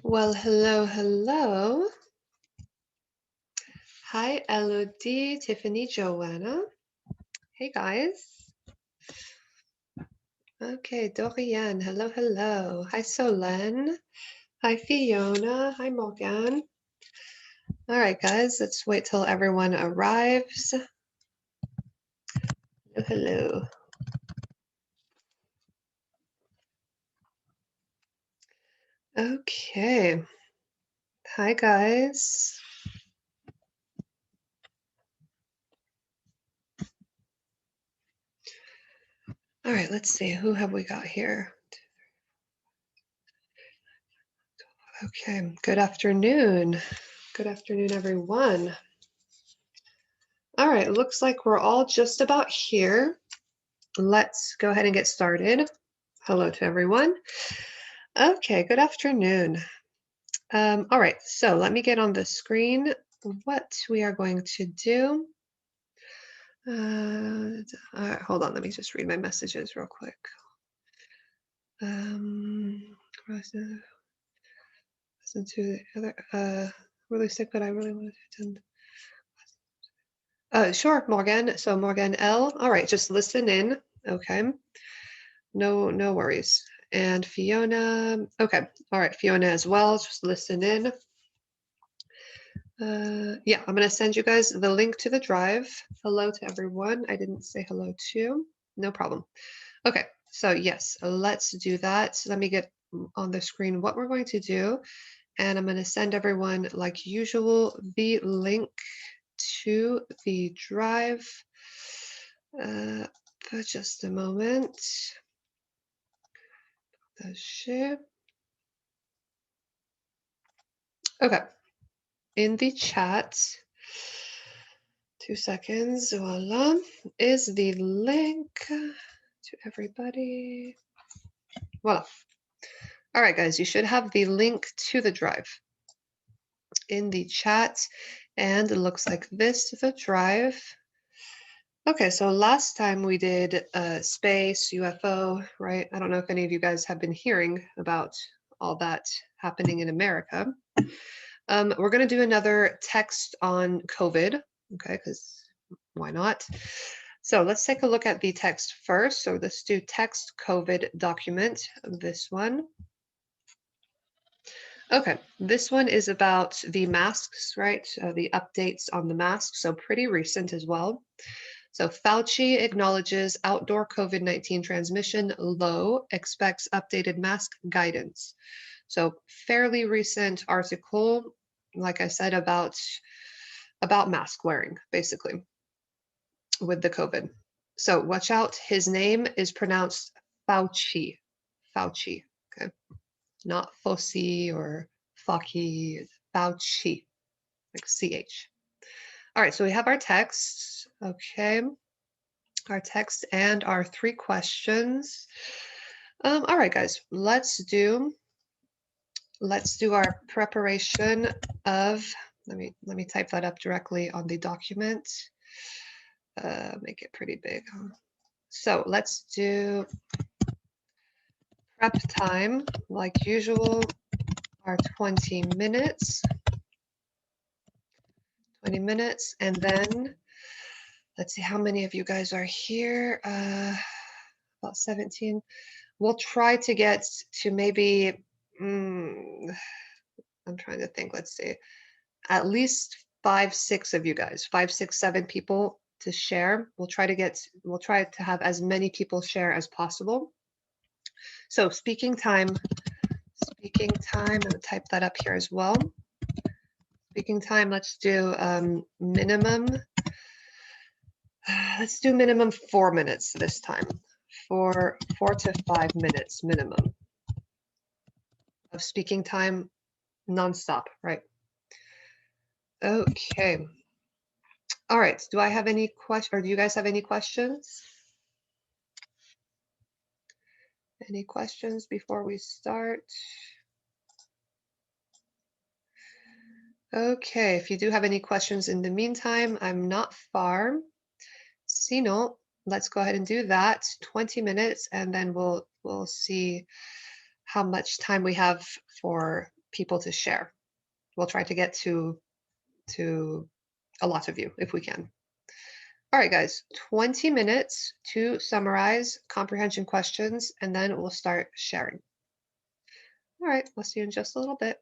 Well, hello, hello. Hi, Elodie, Tiffany, Joanna. Hey, guys. Okay, Dorian, hello, hello. Hi, Solène. Hi, Fiona. Hi, Morgan. All right, guys, let's wait till everyone arrives. Hello, hello. Okay. Hi, guys. All right, let's see. Who have we got here? Okay, good afternoon. Good afternoon, everyone. All right, looks like we're all just about here. Let's go ahead and get started. Hello to everyone. Okay, good afternoon. All right, so let me get on the screen what we are going to do. All right, hold on, let me just read my messages real quick. Listen to the other, really sick, but I really wanted to attend. Sure, Morgan. So Morgan L. All right, just listen in. Okay. No worries. And Fiona. Okay. All right, Fiona as well. Just listen in. Yeah, I'm going to send you guys the link to the drive. Hello to everyone. I didn't say hello to. No problem. Okay, so yes, let's do that. Let me get on the screen what we're going to do. And I'm going to send everyone, like usual, the link to the drive. For just a moment. Share. Okay, in the chat. 2 seconds, voila, is the link to everybody. Voila. All right, guys, you should have the link to the drive in the chat, and it looks like this, the drive. Okay, so last time we did space, UFO, right? I don't know if any of you guys have been hearing about all that happening in America. We're going to do another text on COVID, okay, because why not? So let's take a look at the text first. So let's do text COVID document, this one. Okay, this one is about the masks, right? The updates on the masks, so pretty recent as well. So Fauci acknowledges outdoor COVID-19 transmission low, expects updated mask guidance. So fairly recent article, like I said, about mask wearing, basically, with the COVID. So watch out, his name is pronounced Fauci. Fauci, okay? Not Foci or Fauci, Fauci, like CH. All right, so we have our text, okay? Our text and our 3 questions. All right, guys, let's do our preparation of, let me type that up directly on the document. Make it pretty big. So let's do prep time, like usual, our 20 minutes. 20 minutes, and then let's see how many of you guys are here. About 17. We'll try to get to maybe, I'm trying to think, let's see, at least 5, 6 of you guys, 5, 6, 7 people to share. We'll try to have as many people share as possible. So speaking time, I'm gonna type that up here as well. Speaking time, let's do minimum. Let's do minimum 4 minutes this time. 4 to 5 minutes minimum of speaking time, nonstop, right? Okay. All right. Do I have any questions, or do you guys have any questions? Any questions before we start? Okay, if you do have any questions in the meantime, I'm not far. Sinon, let's go ahead and do that. 20 minutes, and then we'll see how much time we have for people to share. We'll try to get to a lot of you if we can. All right, guys, 20 minutes to summarize comprehension questions, and then we'll start sharing. All right, we'll see you in just a little bit.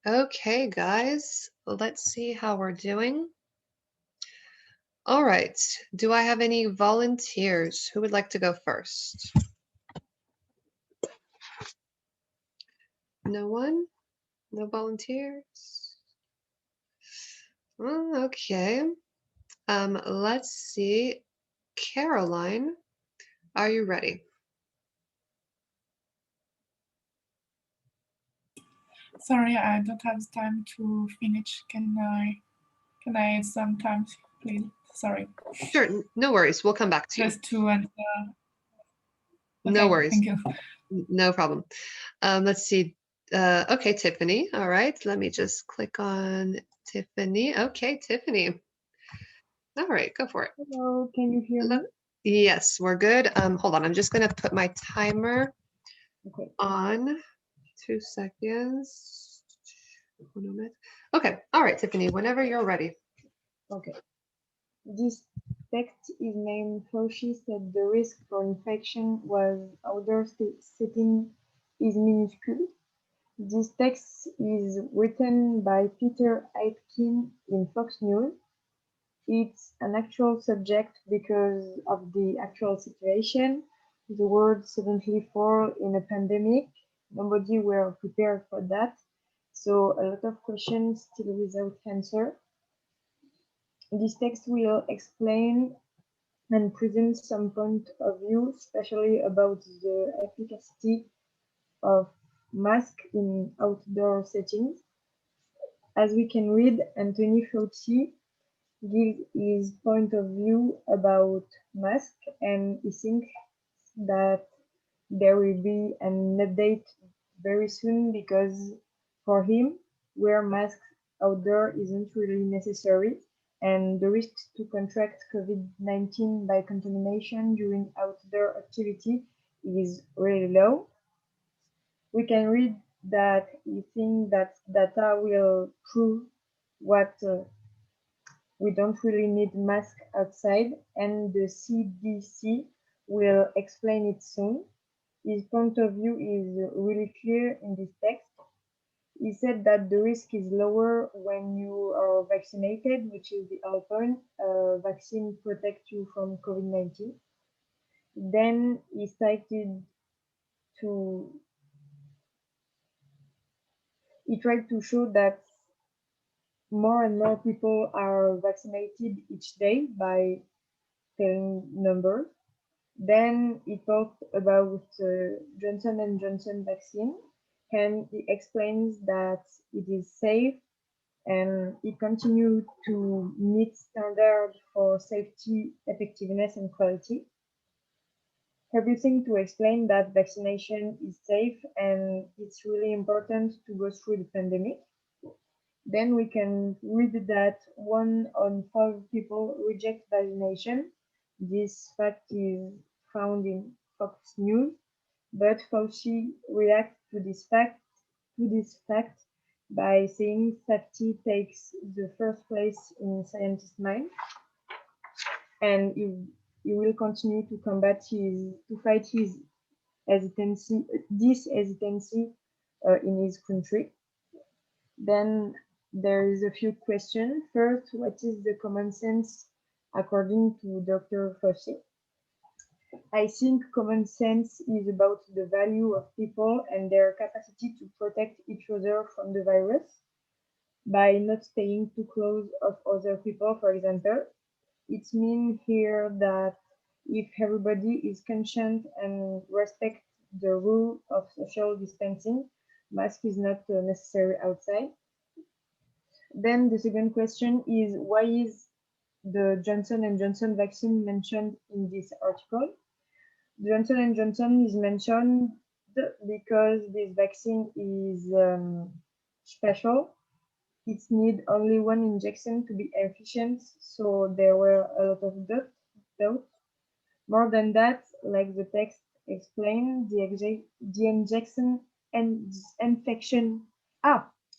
Okay, guys, let's see how we're doing. All right. Do I have any volunteers who would like to go first? No one? No volunteers? Okay. Let's see. Caroline, are you ready? Sorry, I don't have time to finish. Can I sometimes, please? Sorry. Sure, no worries. We'll come back to you. Just to answer. No Okay, worries. thank you. No problem. Let's see. Okay, Tiffany. All right, let me just click on Tiffany. Okay, Tiffany. All right, go for it. Hello, can you hear Hello? me? Yes, we're good. Hold on, I'm just gonna put my timer Okay. on. 2 seconds. 1 minute. Okay, all right, Tiffany, whenever you're ready. Okay. This text is named Fauci said the risk for infection was outdoor setting is minuscule. This text is written by Peter Aitken in Fox News. It's an actual subject because of the actual situation. The world suddenly fall in a pandemic. Nobody were prepared for that. So a lot of questions still without answer. This text will explain and present some point of view, especially about the efficacy of mask in outdoor settings. As we can read, Anthony Fauci gives his point of view about mask, and he thinks that there will be an update very soon because for him, wear masks outdoor isn't really necessary, and the risk to contract COVID-19 by contamination during outdoor activity is really low. We can read that he thinks that data will prove what we don't really need masks outside, and the CDC will explain it soon. His point of view is really clear in this text. He said that the risk is lower when you are vaccinated, which is the whole point. Vaccine protect you from COVID-19. Then he started to, he tried to show that more and more people are vaccinated each day by telling numbers. Then he talked about Johnson and Johnson vaccine, and he explains that it is safe and it continues to meet standards for safety, effectiveness, and quality. Everything to explain that vaccination is safe and it's really important to go through the pandemic. Then we can read that 1 on 5 people reject vaccination. This fact is found in Fox News, but Fauci reacts to this fact by saying safety takes the first place in scientists' mind, and he will continue to fight his this hesitancy in his country. Then there is a few questions. First, what is the common sense according to Dr. Fauci? I think common sense is about the value of people and their capacity to protect each other from the virus by not staying too close of other people, for example. It means here that if everybody is conscient and respect the rule of social distancing, mask is not necessary outside. Then the second question is, why is the Johnson and Johnson vaccine mentioned in this article? Johnson and Johnson is mentioned because this vaccine is special. It needs only one injection to be efficient, so there were a lot of doubt. More than that, like the text explained, the injection and infection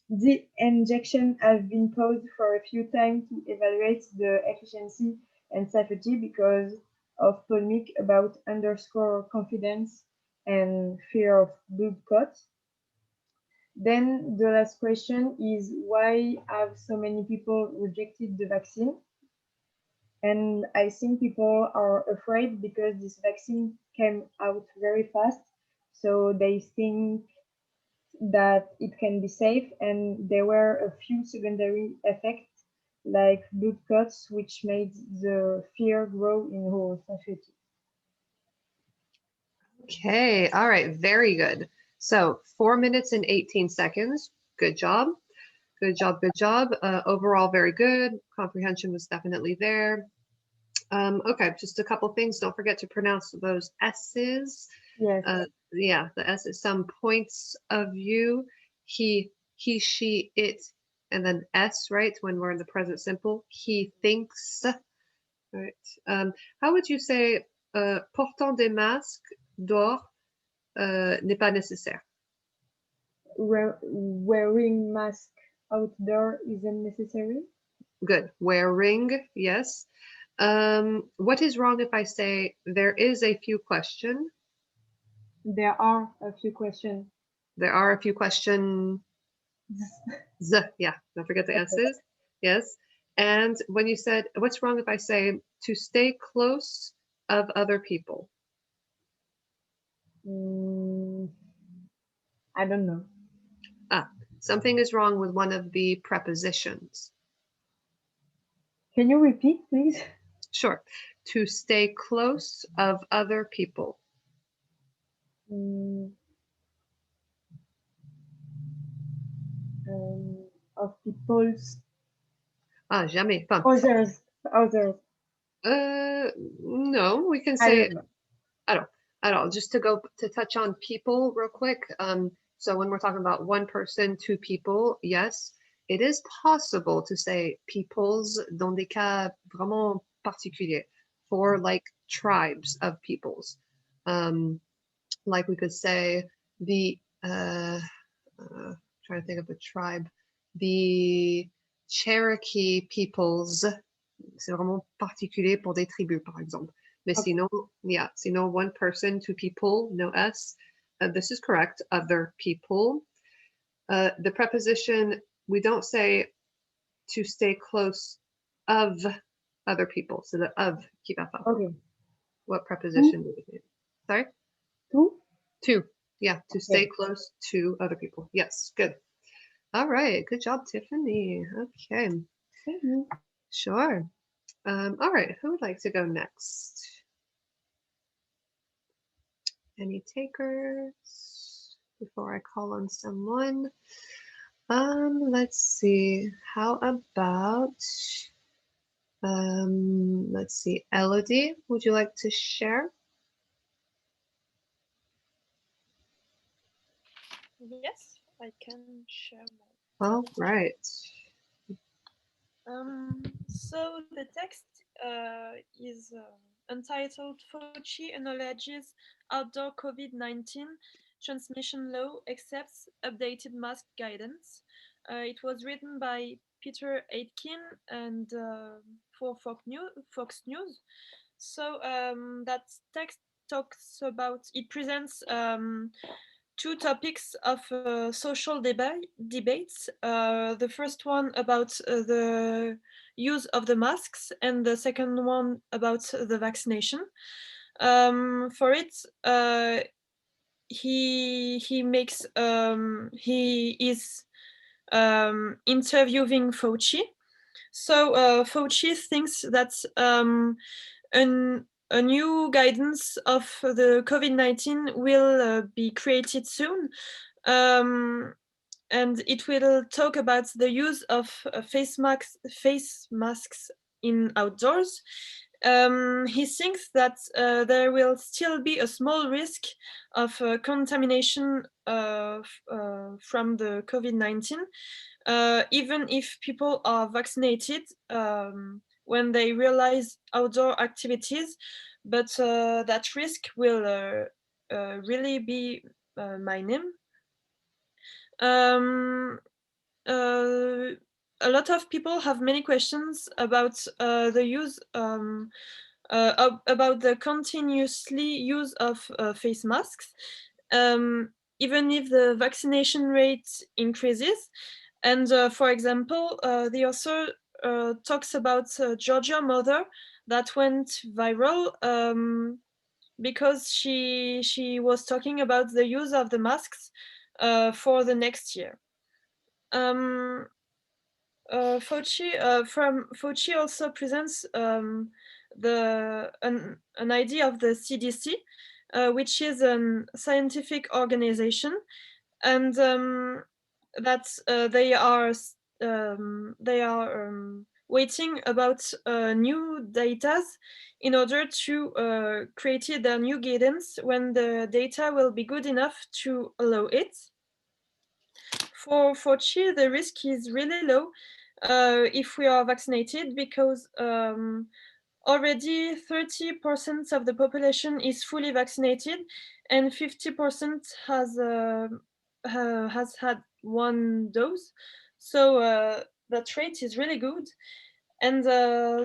the injection has been paused for a few times to evaluate the efficiency and safety because of polemic about underscore confidence and fear of blood clots. Then the last question is why have so many people rejected the vaccine? And I think people are afraid because this vaccine came out very fast. So they think that it can be safe, and there were a few secondary effects like blood clots, which made the fear grow in our society. Okay, all right, very good. So 4 minutes and 18 seconds. Good job. Good job, good job. Overall, very good. Comprehension was definitely there. Okay, just a couple things. Don't forget to pronounce those S's. Yes. Yeah, the S is some points of view. He, she, it, and then S, right? When we're in the present simple. He thinks, right? How would you say portant des masques dehors n'est pas nécessaire? Wearing mask outdoor isn't necessary. Good. Wearing, yes. What is wrong if I say there is a few questions? There are a few questions. There are a few questions. Yeah, don't forget the S's. Yes. And when you said, what's wrong if I say to stay close of other people? I don't know. Ah, something is wrong with one of the prepositions. Can you repeat, please? Sure. To stay close of other people. Of people's Ah, jamais. Pas. others. No, we can I say don't know. I don't. Just to go to touch on people real quick. So when we're talking about one person, two people, yes, it is possible to say peoples dans des cas vraiment particuliers for like tribes of peoples. Like we could say the trying to think of a tribe, the Cherokee peoples. C'est vraiment particulier pour des tribus, par exemple. Mais Okay. sinon, yeah, sinon one person, two people, no S. This is correct, other people. The preposition, we don't say to stay close of other people. So the of qui va pas. Okay. What preposition do we need? Sorry? Two? To. Yeah, to stay Okay. close to other people. Yes, good. All right, good job, Tiffany. Okay, Thank you. sure. All right, who would like to go next? Any takers before I call on someone? Let's see. How about let's see, Elodie, would you like to share? Yes, I can share more. All right. So the text is entitled Fauci acknowledges outdoor COVID-19 transmission law accepts updated mask guidance. It was written by Peter Aitken and for Fox News. So that text talks about, it presents two topics of social debates. The first one about the use of the masks, and the second one about the vaccination. For it, he makes he is interviewing Fauci. So Fauci thinks that a new guidance of the COVID-19 will be created soon. And it will talk about the use of face masks in outdoors. He thinks that there will still be a small risk of contamination from the COVID-19, even if people are vaccinated when they realize outdoor activities, but that risk will really be minimum. A lot of people have many questions about the use about the continuously use of face masks. even if the vaccination rate increases. And for example, the author talks about Georgia mother that went viral because she was talking about the use of the masks for the next year. Fauci also presents an idea of the CDC, which is a scientific organization, and that they are waiting about new data in order to create a new guidance when the data will be good enough to allow it. For Fauci, the risk is really low if we are vaccinated, because already 30% of the population is fully vaccinated, and 50% has had one dose. So that rate is really good, and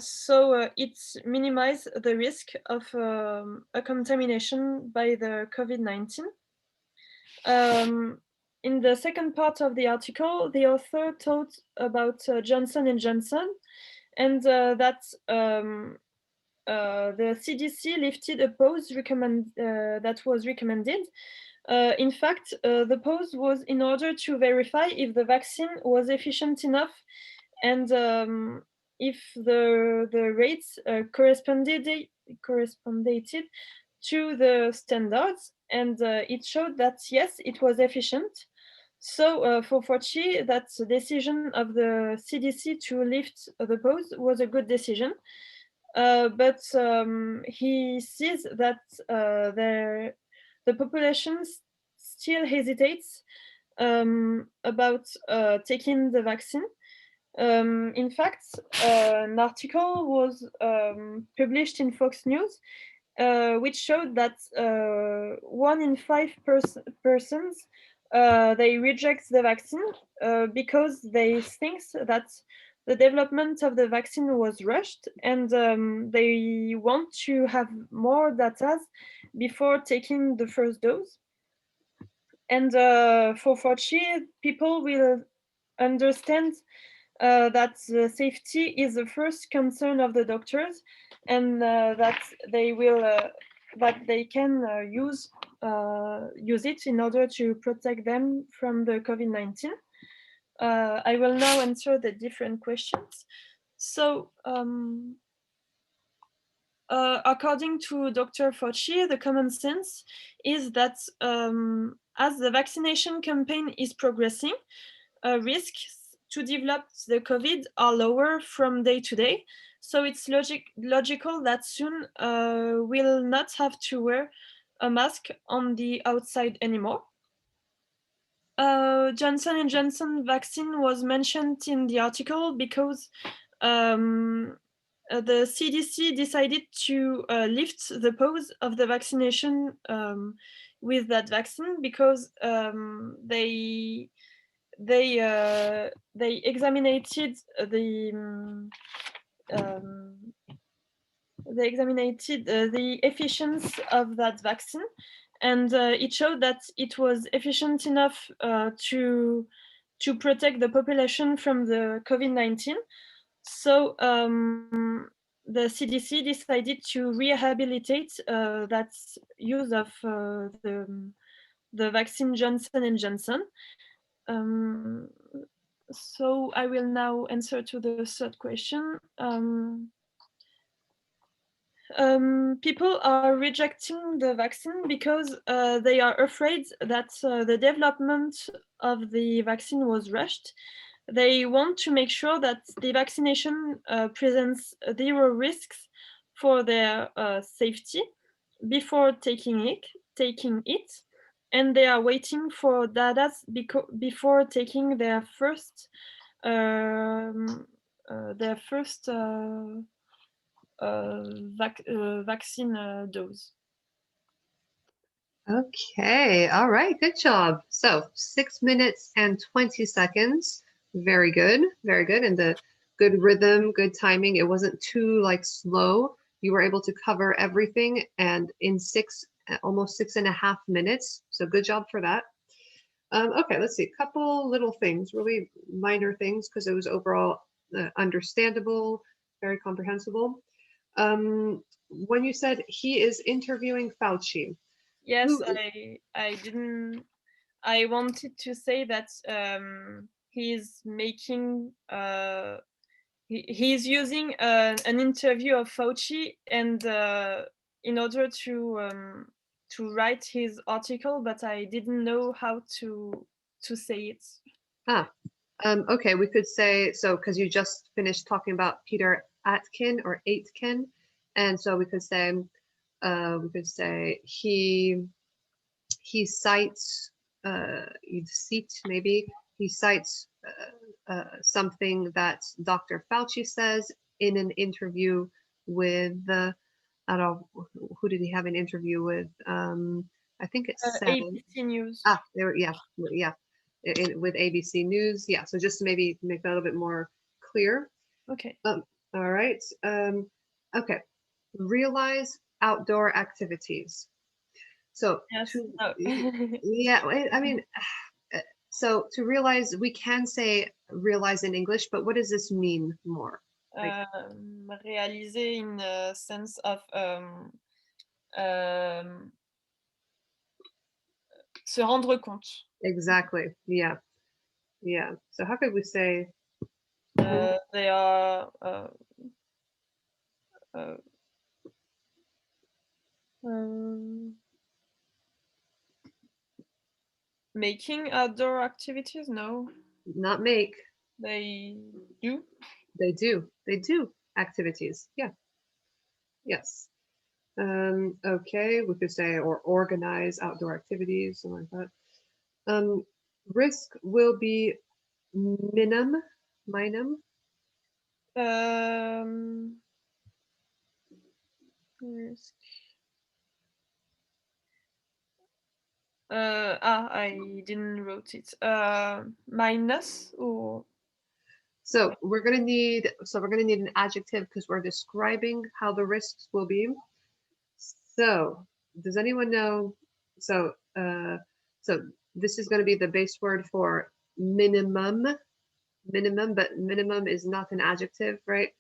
so it minimizes the risk of a contamination by the COVID-19. In the second part of the article, the author talked about Johnson & Johnson, and that the CDC lifted a pause that was recommended. In fact, the pause was in order to verify if the vaccine was efficient enough, and if the rates corresponded to the standards, and it showed that yes, it was efficient. So for Fauci, that decision of the CDC to lift the pause was a good decision. But he sees that the population still hesitates about taking the vaccine. In fact, an article was published in Fox News, which showed that 1 in 5 persons they reject the vaccine because they think that the development of the vaccine was rushed, and they want to have more data before taking the first dose. And for Fauci, people will understand that the safety is the first concern of the doctors, and that they can use it in order to protect them from the COVID-19. I will now answer the different questions. So, according to Dr. Fauci, the common sense is that as the vaccination campaign is progressing, risks to develop the COVID are lower from day to day. So it's logical that soon we'll not have to wear a mask on the outside anymore. Johnson & Johnson vaccine was mentioned in the article because the CDC decided to lift the pause of the vaccination with that vaccine because they examined the efficiency of that vaccine, and it showed that it was efficient enough to protect the population from the COVID-19. So the CDC decided to rehabilitate that use of the vaccine Johnson & Johnson. So I will now answer to the third question. People are rejecting the vaccine because they are afraid that the development of the vaccine was rushed. They want to make sure that the vaccination presents zero risks for their safety before taking it, and they are waiting for data before taking their first vaccine dose. Okay, all right, good job. So 6 minutes and 20 seconds. Very good, and the good rhythm, good timing. It wasn't too slow. You were able to cover everything and in almost 6.5 minutes. So good job for that. Okay, let's see. A couple little things, really minor things, because it was overall understandable, very comprehensible. When you said he is interviewing Fauci, Yes, who? I didn't. I wanted to say that he's making he's using an interview of Fauci and in order to write his article, but I didn't know how to say it. Okay, we could say so because you just finished talking about Peter Atkin or Aitken, and so we could say he cites cite maybe he cites something that Dr. Fauci says in an interview with I don't know who did he have an interview with? I think it's Seven. ABC News. There, yeah, with ABC News, yeah. So just to maybe make that a little bit more clear. Okay. All right. Okay. Realize outdoor activities. So Yes. to No. yeah, I mean, so to realize, we can say realize in English, but what does this mean more? Like, Réaliser in the sense of se rendre compte. exactly. Yeah. Yeah. So how could we say? They are making outdoor activities? No, Not make. they do. They do. They do activities. Yeah. Yes. Okay, we could say or organize outdoor activities, something like that. Risk will be minimum. Risk. I didn't wrote it. Minus or So we're gonna need an adjective because we're describing how the risks will be. So does anyone know? So so this is going to be the base word for minimum, but minimum is not an adjective, right?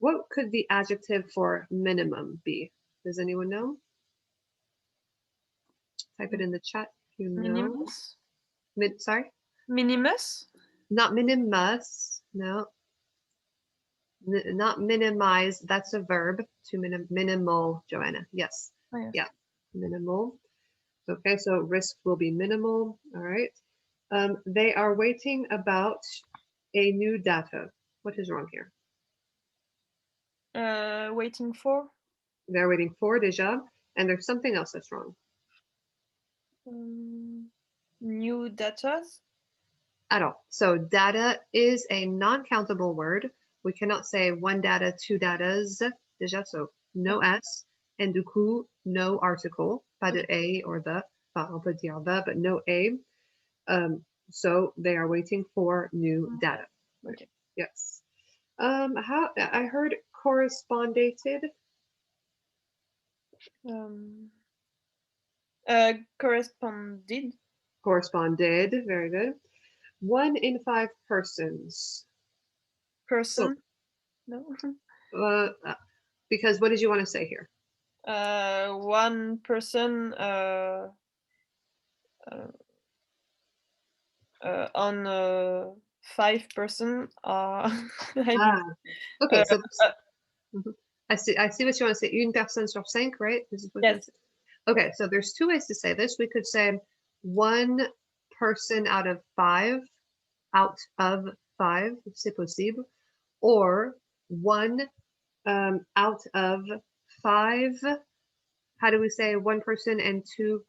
What could the adjective for minimum be? Does anyone know? Type it in the chat if you know. minimus? Sorry? Minimus? Not minimus. No. Not minimize. That's a verb. To minimal, Joanna. Yes. Oh, yes. Yeah. Minimal. Okay, so risk will be minimal. All right. They are waiting about a new data. What is wrong here? Waiting for They're waiting for déjà, and there's something else that's wrong. new data. At all. So data is a non-countable word. We cannot say one data, two datas, déjà, so no S, and du coup, no article, pas de a or the, on peut dire the, but no a. So they are waiting for new data. Okay. Yes. How I heard corresponded. Corresponded. Corresponded. Very good. 1 in 5 persons. Person. No. Because what did you want to say here? One person on 5 person Okay, so I see what you want to say. Une personne sur 5, right? This is what yes. Okay, so there's two ways to say this. We could say 1 person out of 5, c'est possible, or 1 out of 5. How do we say 1 person and 2?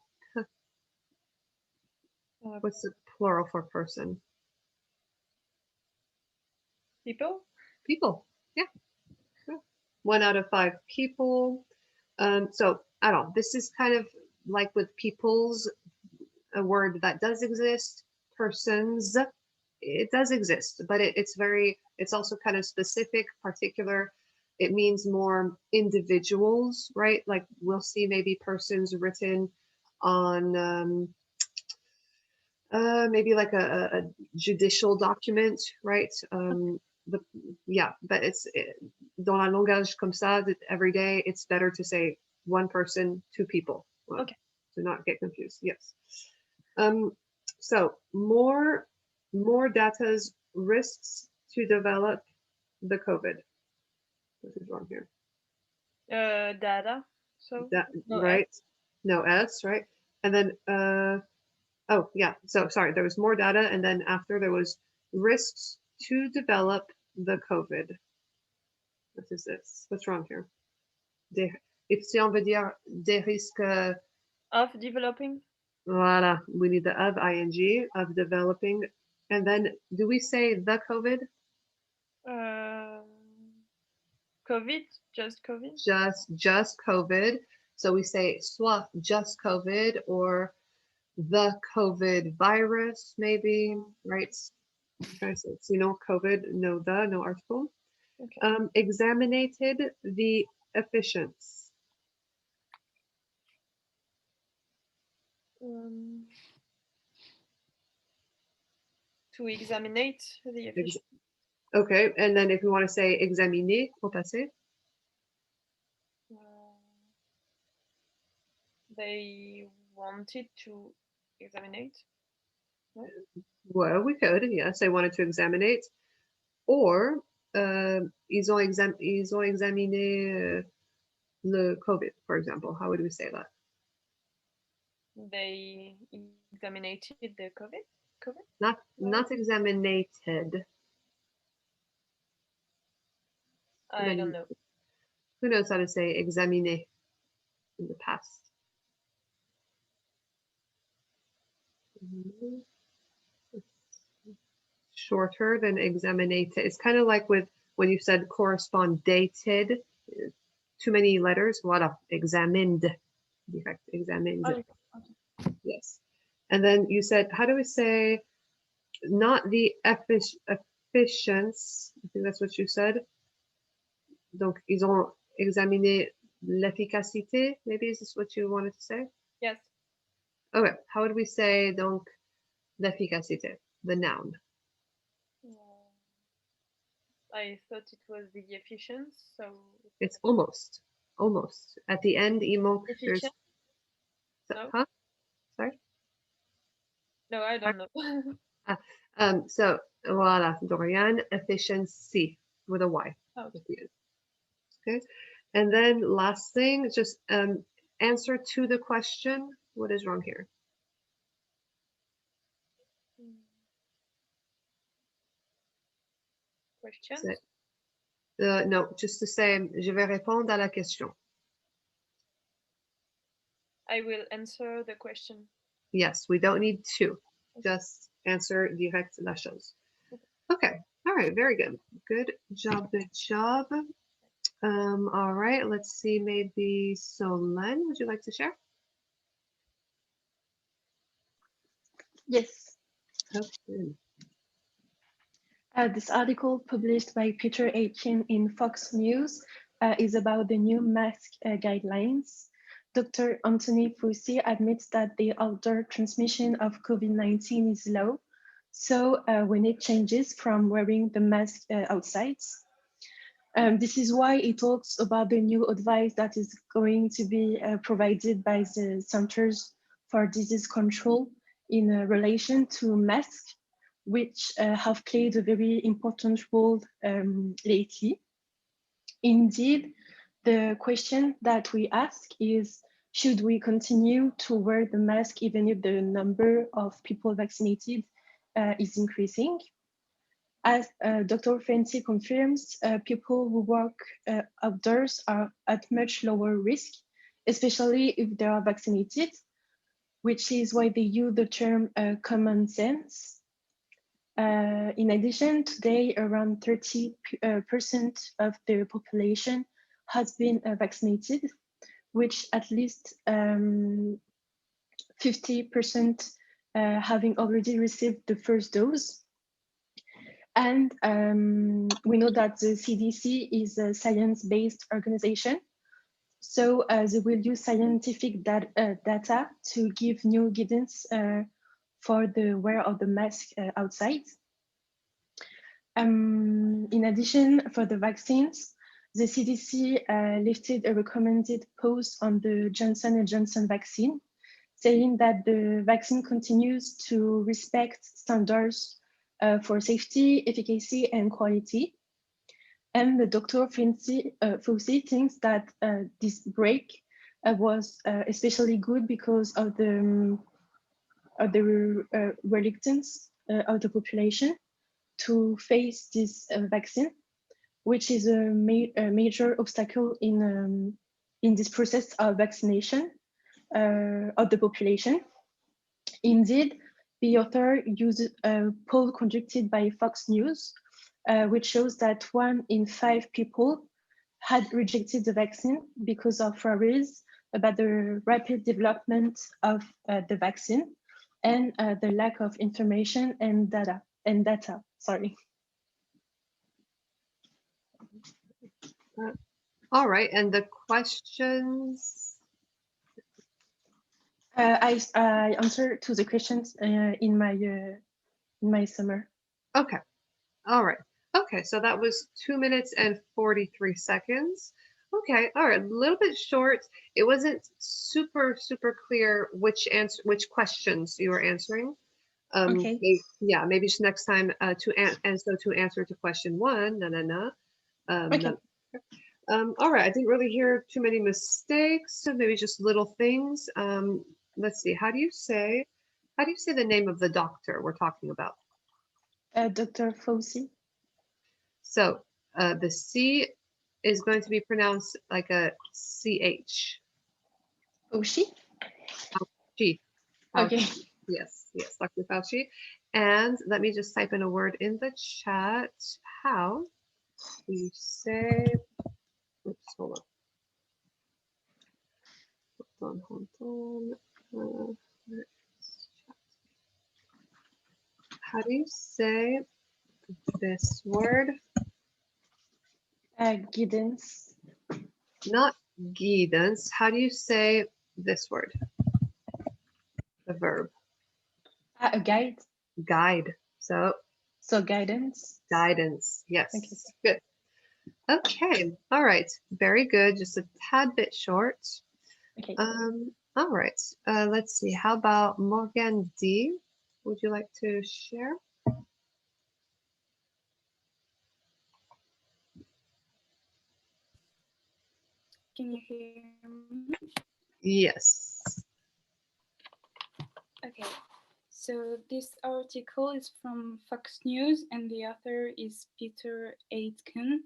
What's the plural for person? People. People. Yeah. 1 out of 5 people. So I don't know. This is kind of like with people's, a word that does exist. Persons, it does exist, but it's also kind of specific, particular. It means more individuals, right? Like we'll see maybe persons written on maybe like a judicial document, right? The, yeah, but it's dans la langage comme ça, that every day, it's better to say one person, two people. Okay. To not get confused. Yes. So more data's risks to develop the COVID. What is wrong here? Data. So That no right? No S, right? And then oh yeah. So sorry, there was more data, and then after there was risks to develop the COVID. What is this? What's wrong here? If si on veut dire des risques, of developing. voilà, we need the of ing of developing, and then do we say the COVID? COVID, just COVID. Just COVID. So we say soit just COVID or the COVID virus, maybe, right? So, COVID, no the, no article. Okay. Examinated the efficiency. To examinate the efficiency. Okay, and then if we want to say examiner, au passé. They wanted to examinate. No? Well, we could, yes, they wanted to examinate. Or ils ont examiné le COVID, for example. How would we say that? They examinated the COVID? Not examinated. I don't know. Who knows how to say examiner in the past? Shorter than examinated. It's kind of like with when you said correspondated, too many letters. Voilà, examined. Defect, examined. Okay. Yes. And then you said, how do we say not the efficiency? I think that's what you said. Donc, ils ont examiné l'efficacité. Maybe is this what you wanted to say? Yes. Okay. How would we say donc l'efficacité, the noun? I thought it was the efficiency, so It's almost. At the end, emote. There's. efficient. No. Huh? Sorry. No, I don't know. So voilà, Dorian, efficiency with a Y Oh. at the end. Okay. And then last thing, just answer to the question. What is wrong here? Question? No, just to say, je vais répondre à la question. I will answer the question. Yes, we don't need to. Just answer direct la chose. Okay. All right. Very good. Good job. Good job. All right. Let's see. Maybe Solène, would you like to share? Yes. Okay. This article published by Peter Aitken in Fox News is about the new mask guidelines. Dr. Anthony Fauci admits that the outdoor transmission of COVID-19 is low, so we need changes from wearing the mask outside. This is why he talks about the new advice that is going to be provided by the Centers for Disease Control in relation to masks, which have played a very important role lately. Indeed, the question that we ask is, should we continue to wear the mask even if the number of people vaccinated is increasing? As Dr. Fancy confirms, people who work outdoors are at much lower risk, especially if they are vaccinated, which is why they use the term common sense. In addition, today around 30% of the population has been vaccinated, which at least 50% having already received the first dose. And we know that the CDC is a science-based organization. So they will use scientific data to give new guidance for the wear of the mask outside. In addition, for the vaccines, the CDC lifted a recommended pause on the Johnson & Johnson vaccine, saying that the vaccine continues to respect standards for safety, efficacy, and quality. And the Dr. Fauci thinks that this break was especially good because of the reluctance of the population to face this vaccine, which is a major obstacle in this process of vaccination of the population. Indeed, the author used a poll conducted by Fox News, which shows that 1 in 5 people had rejected the vaccine because of worries about the rapid development of the vaccine and the lack of information and data. Sorry. All right, and the questions? I answered to the questions in my summer. Okay, all right. Okay, so that was 2 minutes and 43 seconds. Okay, all right, a little bit short. It wasn't super clear which questions you were answering. Okay. Maybe just next time to answer to question 1. Okay. All right, I didn't really hear too many mistakes, so maybe just little things. Let's see. How do you say the name of the doctor we're talking about? Dr. Fauci. So the C is going to be pronounced like a CH. Fauci. Fauci. Okay. Yes, Dr. Fauci. And let me just type in a word in the chat. How do you say? Oops, hold on. How do you say this word? Guidance. Not guidance. How do you say this word? The verb. A guide. Guide. So Guidance. guidance. Yes. Okay. Good. Okay. All right. Very good. Just a tad bit short. Okay. All right. Let's see. How about Morgan D? Would you like to share? Can you hear me? Yes. Okay. So this article is from Fox News and the author is Peter Aitken.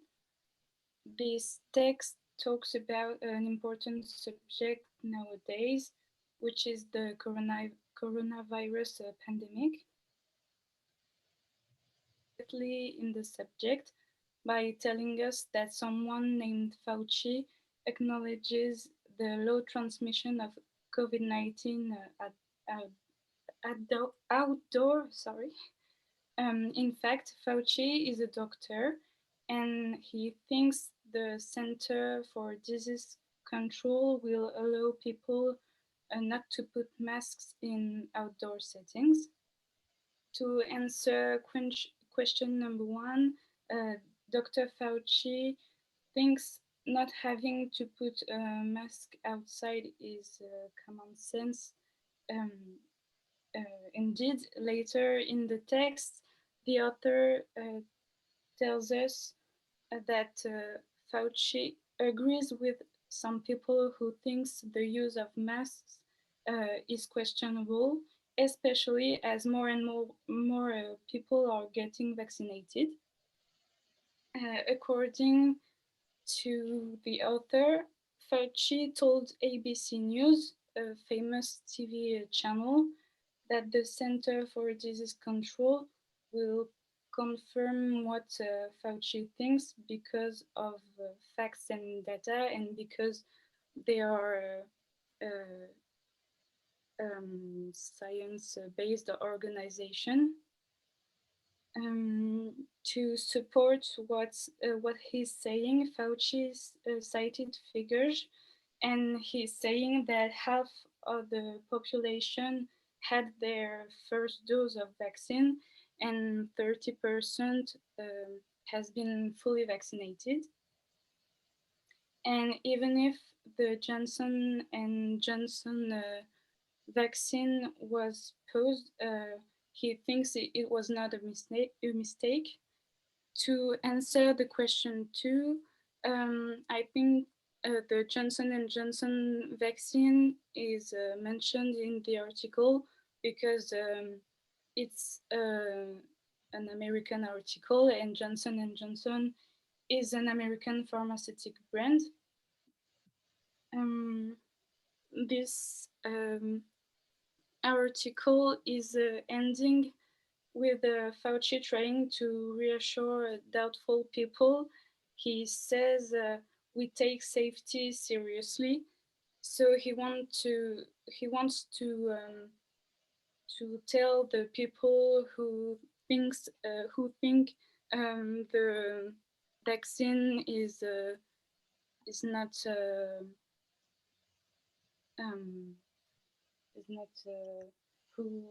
This text talks about an important subject nowadays, which is the coronavirus pandemic. In the subject by telling us that someone named Fauci acknowledges the low transmission of COVID-19 outdoor. In fact, Fauci is a doctor and he thinks the Center for Disease Control will allow people not to put masks in outdoor settings. To answer question number 1, Dr. Fauci thinks not having to put a mask outside is common sense. Indeed, later in the text, the author tells us that Fauci agrees with some people who thinks the use of masks is questionable, especially as more and more people are getting vaccinated. According to the author, Fauci told ABC News, a famous TV channel, that the Center for Disease Control will confirm what Fauci thinks because of facts and data and because they are science-based organization. To support what he's saying, Fauci cited figures, and he's saying that half of the population had their first dose of vaccine, and 30% has been fully vaccinated. And even if the Johnson and Johnson vaccine was posed, he thinks it was not a mistake. To answer the question two, I think the Johnson and Johnson vaccine is mentioned in the article because it's an American article, and Johnson and Johnson is an American pharmaceutical brand. This article is ending with Fauci trying to reassure doubtful people. He says we take safety seriously, so he wants to tell the people who think the vaccine is not who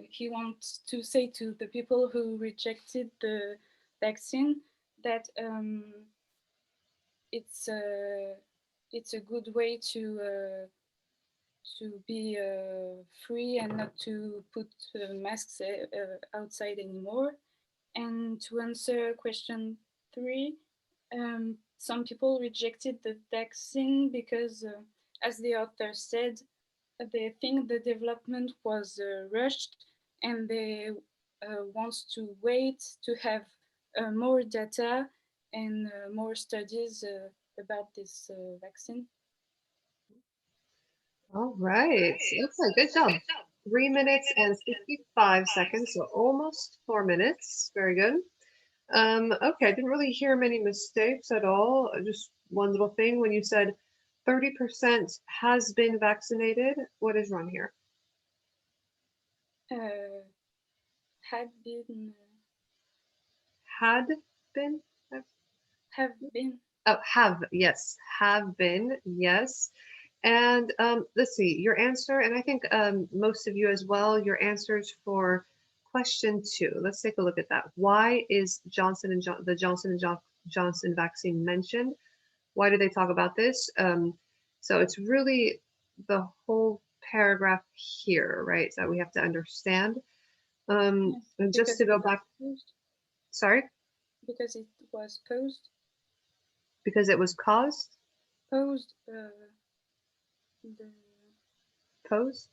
he wants to say to the people who rejected the vaccine that it's a good way to be free and not to put masks outside anymore. And to answer question three, some people rejected the vaccine because, as the author said, they think the development was rushed, and they want to wait to have more data and more studies about this vaccine. All right. Okay, good job. 3 minutes and 55 seconds, so almost 4 minutes. Very good. Okay, I didn't really hear many mistakes at all. Just one little thing when you said 30% has been vaccinated. What is wrong here? Had been. Had been? Have been. Oh, have, yes. Have been, yes. And let's see, your answer, and I think most of you as well, your answers for question two. Let's take a look at that. Why is the Johnson and Johnson vaccine mentioned? Why do they talk about this? So it's really the whole paragraph here, right? That we have to understand. And just to go back, sorry? Because it was posed. Because it was caused? Posed. Pose?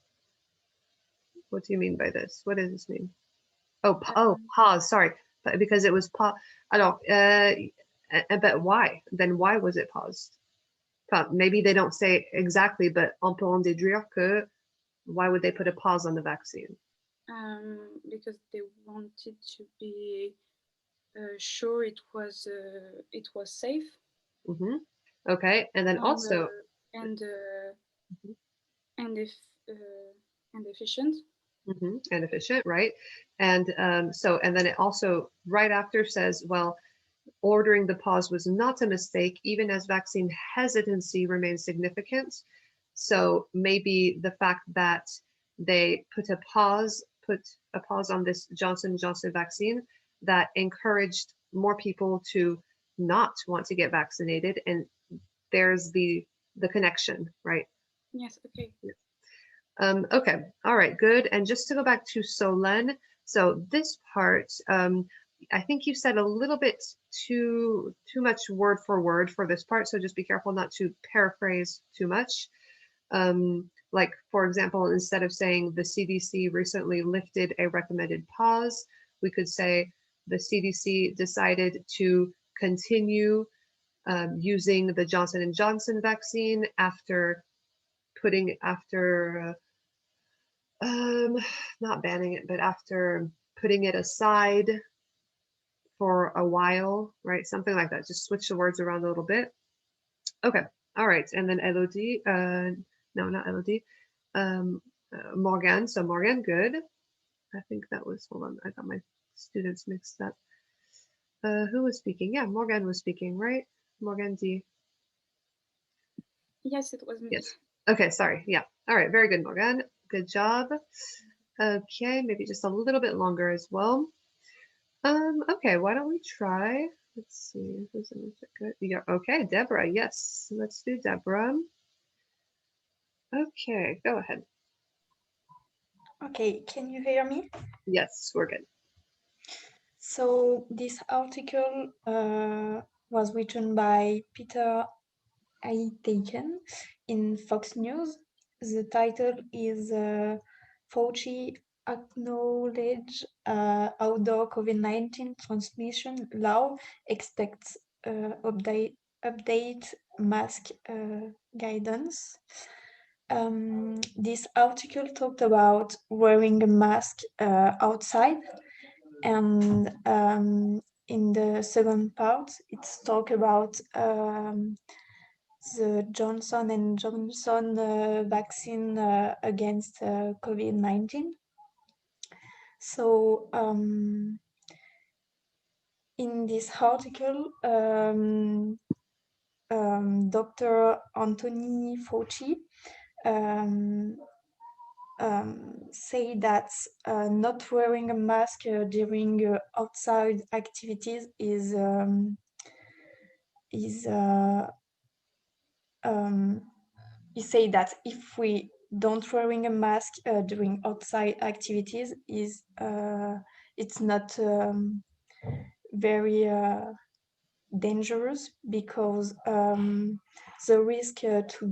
What do you mean by this? What does this mean? Oh, pause. Sorry, but because it was pause. Alors, but why? Then why was it paused? Maybe they don't say exactly, but on peut en déduire que why would they put a pause on the vaccine? Because they wanted to be sure it was safe. Mm-hmm. Okay, and then also and efficient. Mm-hmm. And efficient, right? And and then it also right after says, well, ordering the pause was not a mistake, even as vaccine hesitancy remains significant. So maybe the fact that they put a pause on this Johnson & Johnson vaccine that encouraged more people to not want to get vaccinated, and there's the connection, right? Yes. Okay. Yeah. Okay, all right, good. And just to go back to Solène, so this part, I think you said a little bit too much word for this part, so just be careful not to paraphrase too much. Like, for example, instead of saying the CDC recently lifted a recommended pause, we could say the CDC decided to continue using the Johnson & Johnson vaccine after not banning it, but after putting it aside for a while, right? Something like that. Just switch the words around a little bit. Okay. All right. And then Elodie, no, not Elodie, Morgan. So Morgan, good. I think that was, hold on, I got my students mixed up. Who was speaking? Yeah, Morgan was speaking, right? Morgan D. Yes, it was me. Yes. Okay, sorry. Yeah. All right. Very good, Morgan. Good job. Okay, maybe just a little bit longer as well. Okay, why don't we try? Let's see, who's good? Yeah, okay, Deborah, yes. Let's do Deborah. Okay, go ahead. Okay, can you hear me? Yes, we're good. So this article was written by Peter Aitken in Fox News. The title is Fauci acknowledge outdoor COVID-19 transmission law expects update mask guidance. This article talked about wearing a mask outside, and in the second part, it's talk about the Johnson and Johnson vaccine against COVID-19. So in this article, Dr. Anthony Fauci say that not wearing a mask during outside activities is he say that if we don't wearing a mask during outside activities is it's not very dangerous, because the risk to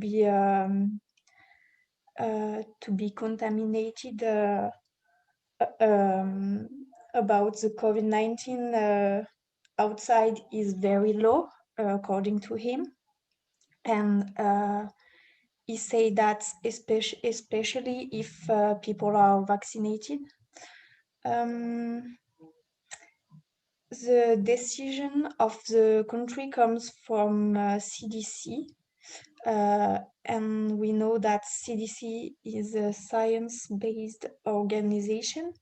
be contaminated about the COVID-19 outside is very low, according to him. And he say that especially if people are vaccinated. The decision of the country comes from CDC, and we know that CDC is a science-based organization,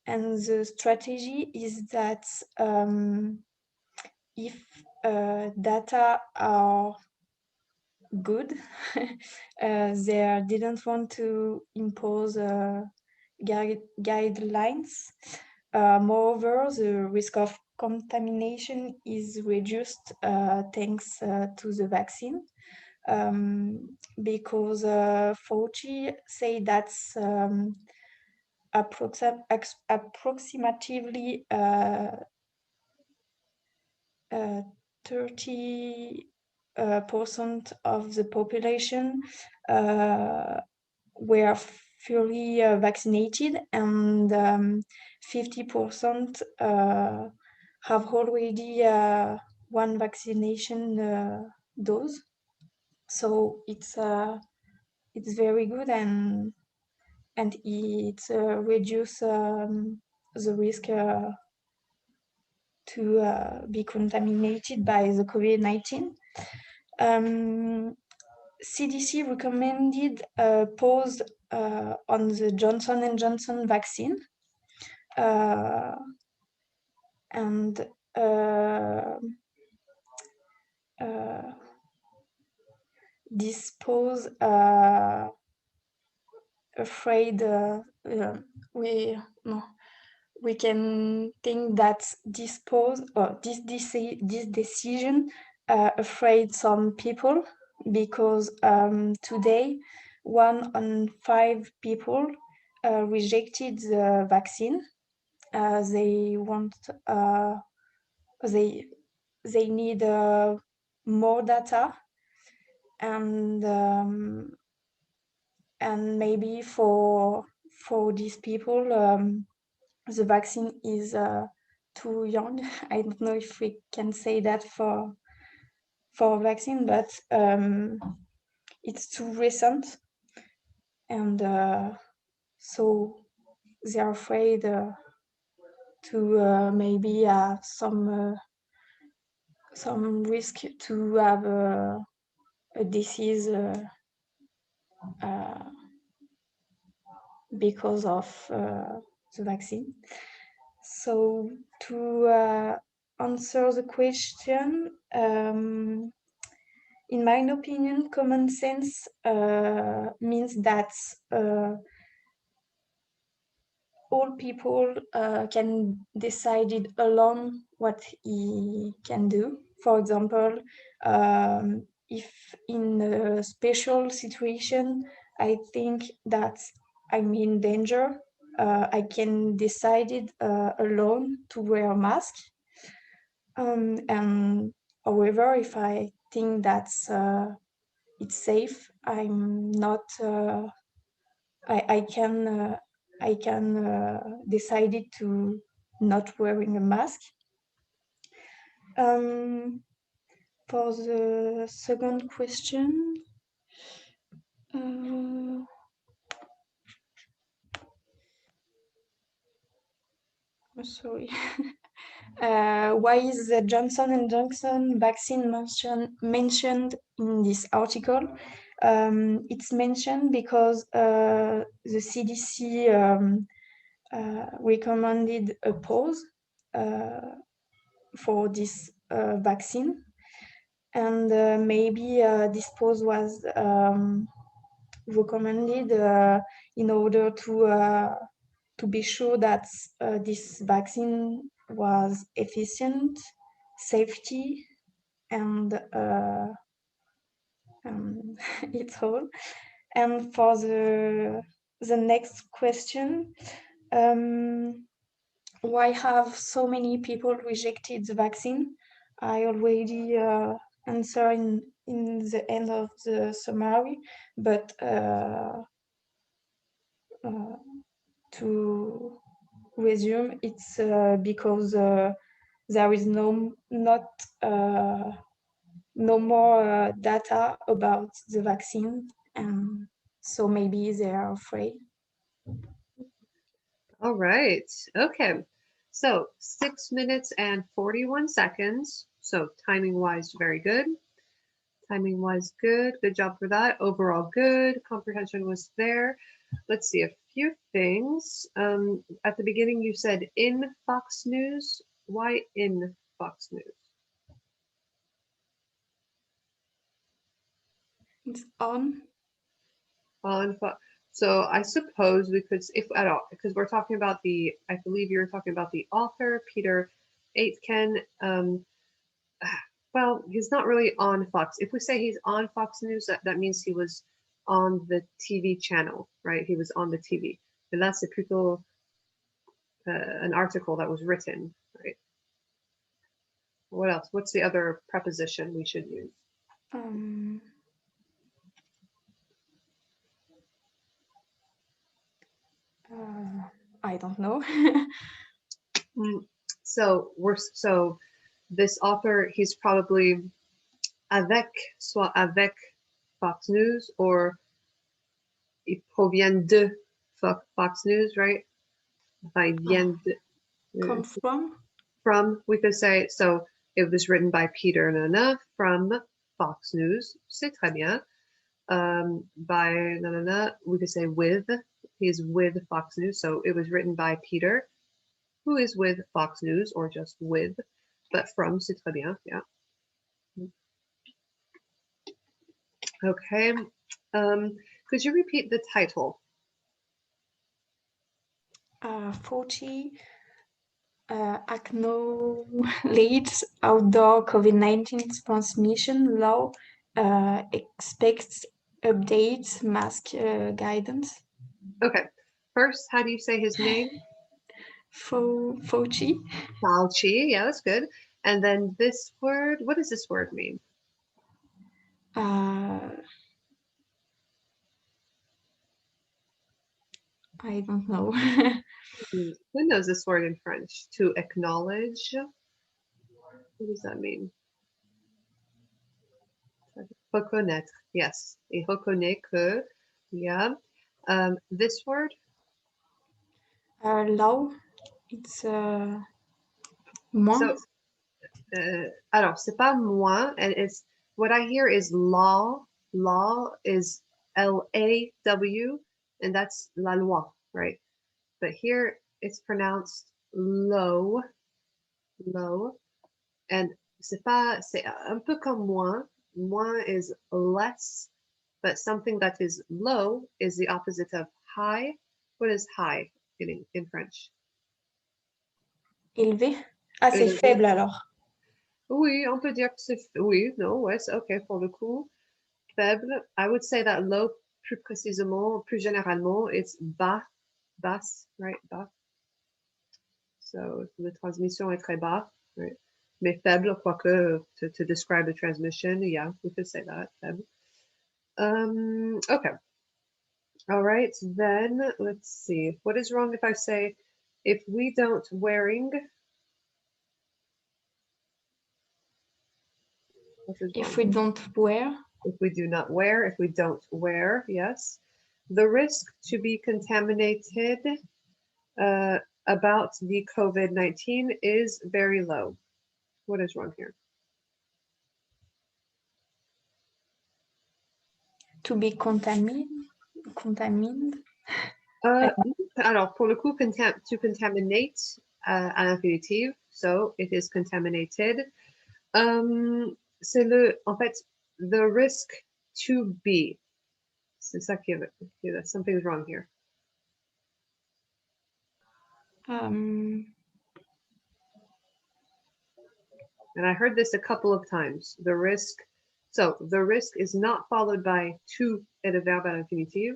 and the strategy is that if data are good, they didn't want to impose guidelines. Moreover, the risk of contamination is reduced thanks to the vaccine, because Fauci say that's approximately 30% of the population were fully vaccinated, and 50% have already one vaccination dose. So it's very good, and it reduce the risk to be contaminated by the COVID-19. CDC recommended a pause on the Johnson and Johnson vaccine, and this pause afraid we can think that this pause or this decision afraid some people, because today 1 on 5 people rejected the vaccine. They want they need more data, and maybe for these people the vaccine is too young. I don't know if we can say that for vaccine, but it's too recent, and so they're afraid to maybe have some risk to have a disease because of the vaccine. So to answer the question, in my opinion, common sense means that all people can decide it alone what he can do. For example, if in a special situation, I think that I'm in danger, I can decide it alone to wear a mask. And however, if I think that's it's safe, I'm not. I can decide it to not wearing a mask. For the second question, sorry. Why is the Johnson and Johnson vaccine mentioned in this article? It's mentioned because the CDC recommended a pause for this vaccine, and maybe this pause was recommended in order to be sure that this vaccine was efficient, safety, and it's all. And for the next question, why have so many people rejected the vaccine? I already answered in the end of the summary, but to resume, it's because there is no more data about the vaccine, and so maybe they are afraid. All right. Okay. So 6 minutes and 41 seconds. So timing wise, very good. Timing wise, good. Good job for that. Overall, good. Comprehension was there. Let's see a few things. At the beginning, you said in Fox News. Why in Fox News? It's on. On Fox. So I suppose we could, if at all, because we're talking about I believe you're talking about the author, Peter Aitken. Well, he's not really on Fox. If we say he's on Fox News, that means he was on the TV channel, right? He was on the TV. And that's a plutôt an article that was written, right? What else? What's the other preposition we should use? I don't know. So this author, he's probably soit avec Fox News, or il provient de Fox News, right? Enfin, il vient de, Come from, we could say, so it was written by Peter Nana from Fox News, c'est très bien. By Nana, we could say with, he's with Fox News, so it was written by Peter, who is with Fox News, or just with, but from, c'est très bien, yeah. Okay, could you repeat the title? Fauci acknowledges outdoor COVID-19 transmission law expects updates mask guidance. Okay, first, how do you say his name? Fauci. Fauci, yeah, that's good. And then this word, what does this word mean? I don't know. Who knows this word in French? To acknowledge. What does that mean? Reconnaître. Yes. Et reconnaît que. Yeah. This word? Law. It's moins. So, alors, c'est pas moins. And it's what I hear is law. Law is L-A-W, and that's la loi, right? But here it's pronounced low. Low. And c'est un peu comme moins. Moins is less, but something that is low is the opposite of high. What is high? in French? Élevé. Ah, c'est Élevé. faible alors. Oui, on peut dire que c'est... Oui, non, ouais, c'est OK pour le coup. Faible. I would say that low, plus précisément, plus généralement, it's bas, basse, right? Bas. So, la transmission est très bas, right? Mais faible, quoique, to describe the transmission, yeah, we could say that, faible. Okay. All right, then let's see. What is wrong if I say, if we don't wearing? What is If wrong? we don't wear, If we do not wear, if we don't wear, yes. The risk to be contaminated about the COVID-19 is very low. What is wrong here? to be contaminated. Alors, pour le coup, to contaminate à l'infinitive, so it is contaminated. C'est en fait, the risk to be. C'est ça qui est, something's wrong here. Um, And I heard this a couple of times. The risk, so the risk is not followed by to et a verbe à l'infinitive.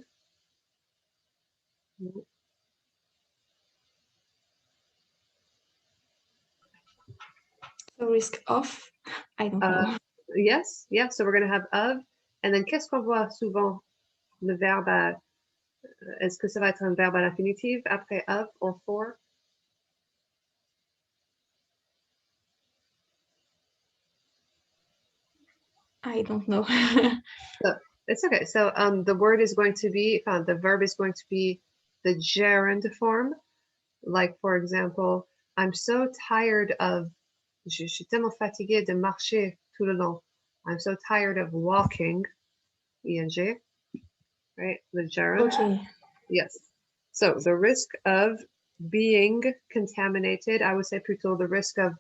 the risk of, I don't know. Yes, yeah, so we're going to have of, and then qu'est-ce qu'on voit souvent? Le verbe à, est-ce que ça va être un verbe à l'infinitive après of or for? I don't know. So, it's okay. So the word is going to be, the verb is going to be the gerund form. Like, for example, I'm so tired of, je suis tellement fatiguée de marcher tout le long. I'm so tired of walking, ing, right? The gerund. Okay. Yes. So the risk of being contaminated, I would say plutôt the risk of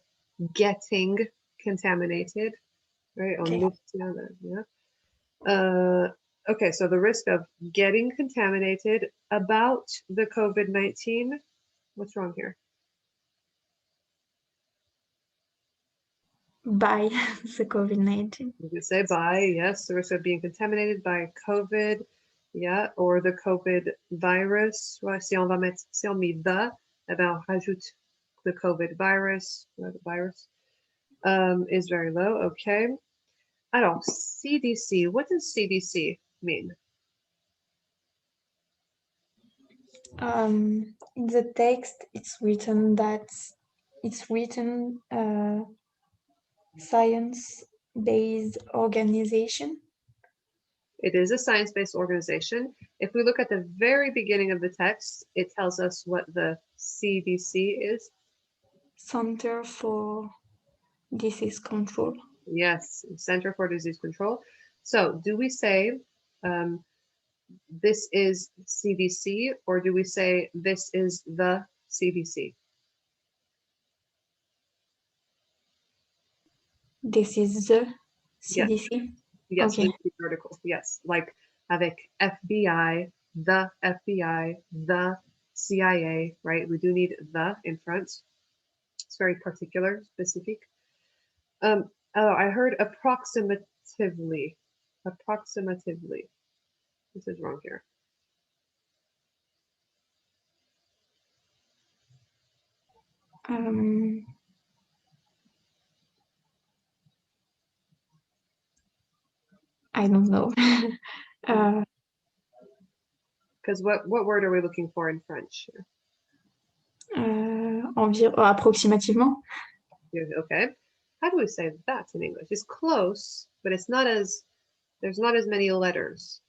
getting contaminated, right? Okay. Okay, so the risk of getting contaminated about the COVID-19. What's wrong here? By the COVID-19. You could say by, yes, the risk of being contaminated by COVID, yeah, or the COVID virus. Ouais, si on met the, eh ben on rajoute the COVID virus, the virus, is very low, okay. Alors, CDC, what does CDC mean? In the text, it's written science-based organization. It is a science-based organization. If we look at the very beginning of the text, it tells us what the CDC is. Center for Disease Control. Yes, Center for Disease Control. So do we say this is CDC, or do we say this is the CDC? This is the CDC? Yes, okay. the article, yes, like avec FBI, the CIA, right? We do need the in front. It's very particular, specific. Oh, I heard approximatively. Approximatively. This is wrong here. I don't know. Because what word are we looking for in French? Approximativement. Okay. How do we say that in English? It's close, but it's not as, there's not as many letters.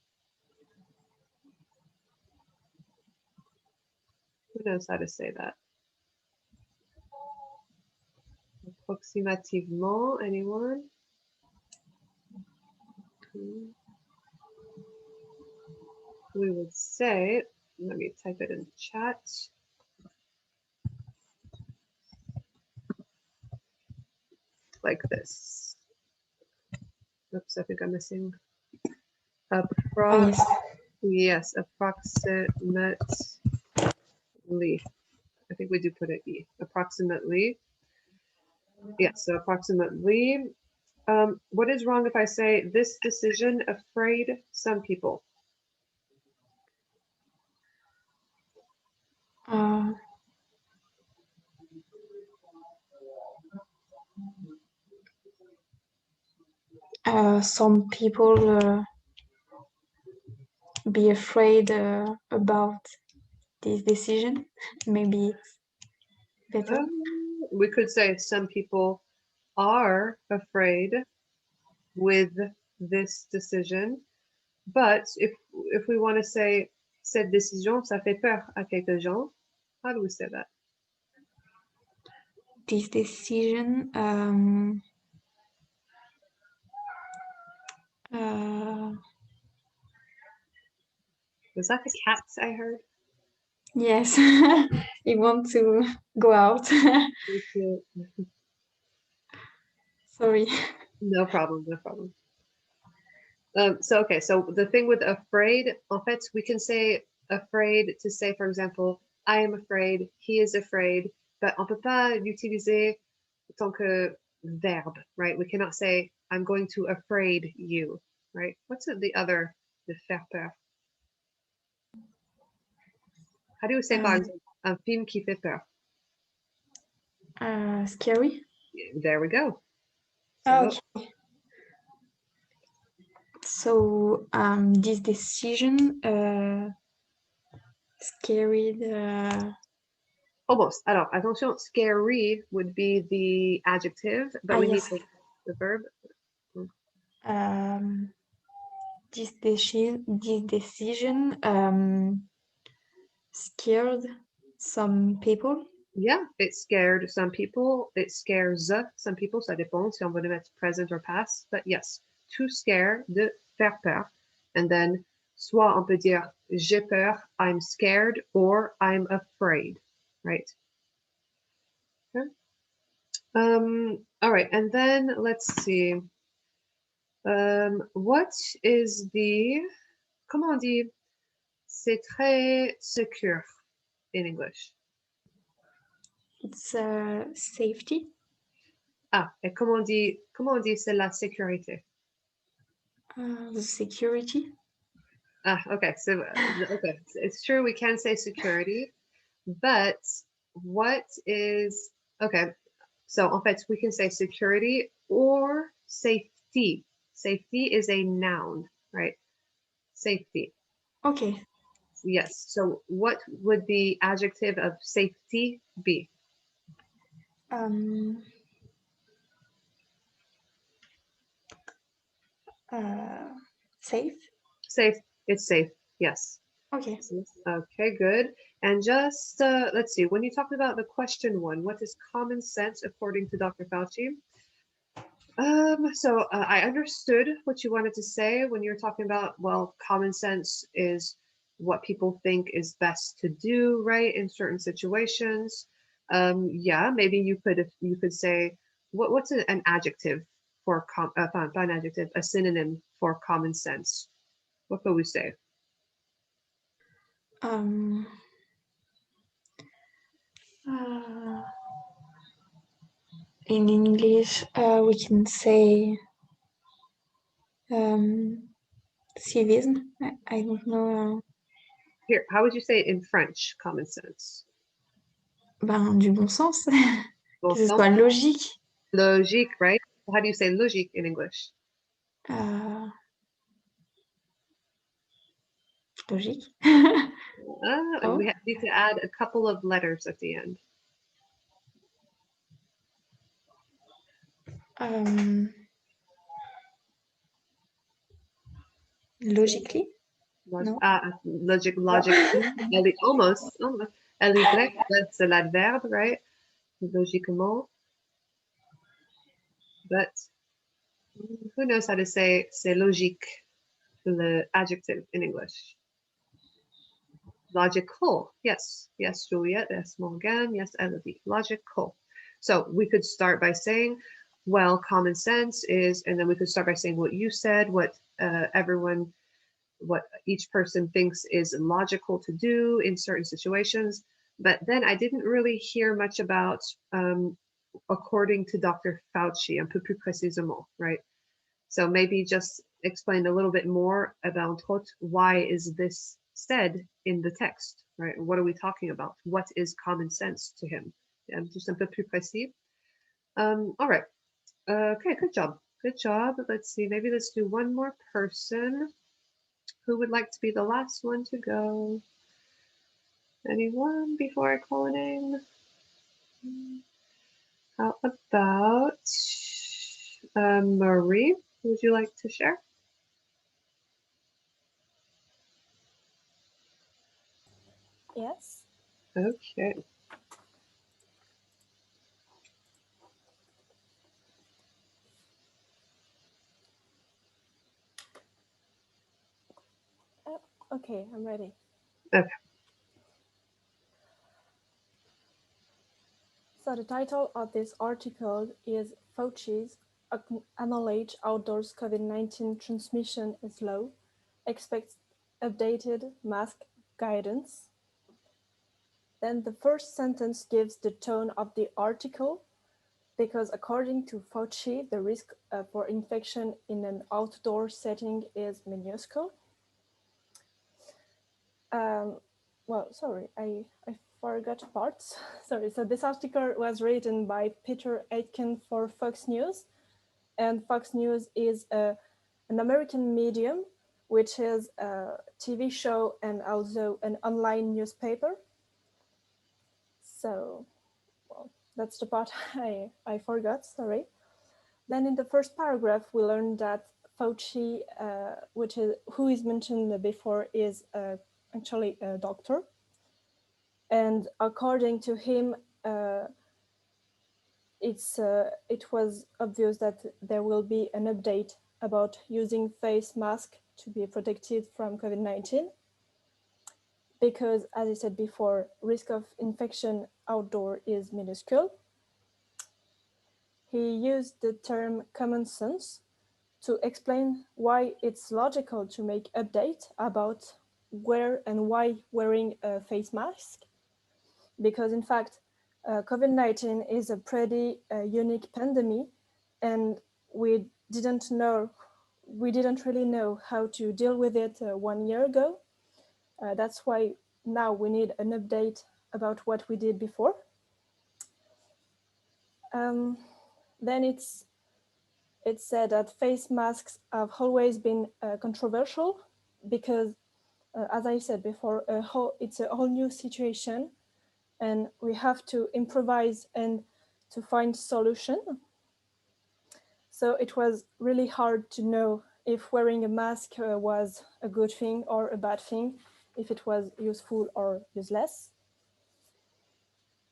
Who knows how to say that? Approximativement, anyone? We would say, let me type it in the chat. Like this. Oops, I think I'm missing. Yes, approximate. I think we do put it E. Approximately. Yeah, so approximately. What is wrong if I say this decision afraid some people? Some people be afraid about this decision. Maybe it's better. We could say some people are afraid with this decision, but if we want to say cette décision, ça fait peur à quelques gens, how do we say that? This decision Was that the cats I heard? yes, he wants to go out. Sorry. No problem, no problem. So the thing with afraid, en fait, we can say afraid to say, for example, I am afraid, he is afraid, but on peut pas l'utiliser tant que verbe, right? We cannot say, I'm going to afraid you, right? What's the other, de faire peur? How do you say, par exemple, un film qui fait peur? Scary. There we go. So, okay. So this decision scared. Almost. Alors, attention, scary would be the adjective, but we yes. need the verb. This decision scared some people. Yeah, it scared some people. It scares some people. Ça dépend si on veut le mettre present or past. But yes, to scare, de faire peur. And then, soit on peut dire j'ai peur, I'm scared, or I'm afraid, right? Okay. All right, and then let's see. What is the, comment on dit, c'est très secure in English? It's safety. Ah, et comment on dit c'est la sécurité? The security. Ah, okay. So, okay, it's true we can say security, but what is, okay, so en fait, we can say security or safety. Safety is a noun, right? Safety. Okay. Yes. So what would the adjective of safety be? Safe. Safe. It's safe. Yes. Okay. Okay, good. And just let's see, when you talked about the question one, what is common sense according to Dr. Fauci? So I understood what you wanted to say when you were talking about, well, common sense is what people think is best to do, right, in certain situations. Yeah, maybe you could say what's an adjective for not an adjective, a synonym for common sense. What could we say? In English, we can say civisme. I don't know. Here, how would you say it in French, common sense? Ben, du bon sens. Bon Que ce sens. soit logique. Logique, right? How do you say logique in English? Logique. Oh. We need to add a couple of letters at the end. Logically? No. Logically. Almost. LY, that's l'adverbe, right? Logiquement. But who knows how to say c'est logique, the adjective in English? Logical. Yes. Yes, Juliet. Yes, Morgan. Yes, Elodie. Logical. So we could start by saying, well, common sense is, and then we could start by saying what you said, what each person thinks is logical to do in certain situations. But then I didn't really hear much about according to Dr. Fauci, un peu plus précisément, right? So maybe just explain a little bit more about why is this said in the text, right? What are we talking about? What is common sense to him? Just un peu plus précis. All right. Okay, good job. Good job. Let's see, maybe let's do one more person. Who would like to be the last one to go? Anyone before I call a name? How about Marie? Would you like to share? Yes. Okay. Okay, I'm ready. Okay. So the title of this article is Fauci's acknowledge outdoors COVID-19 transmission is low, expects updated mask guidance. Then the first sentence gives the tone of the article, because according to Fauci, the risk for infection in an outdoor setting is minuscule. Well, sorry, I forgot parts. Sorry, so this article was written by Peter Aitken for Fox News. And Fox News is an American medium, which is a TV show and also an online newspaper. So, well, that's the part I forgot, sorry. Then in the first paragraph, we learned that Fauci, who is mentioned before, is actually a doctor. And according to him, it was obvious that there will be an update about using face mask to be protected from COVID-19. Because, as I said before, risk of infection outdoor is minuscule. He used the term common sense to explain why it's logical to make update about where and why wearing a face mask. Because in fact, COVID-19 is a pretty unique pandemic, and we didn't really know how to deal with it 1 year ago. That's why now we need an update about what we did before. Then it's said that face masks have always been controversial because, as I said before, it's a whole new situation, and we have to improvise and to find solution. So it was really hard to know if wearing a mask was a good thing or a bad thing, if it was useful or useless.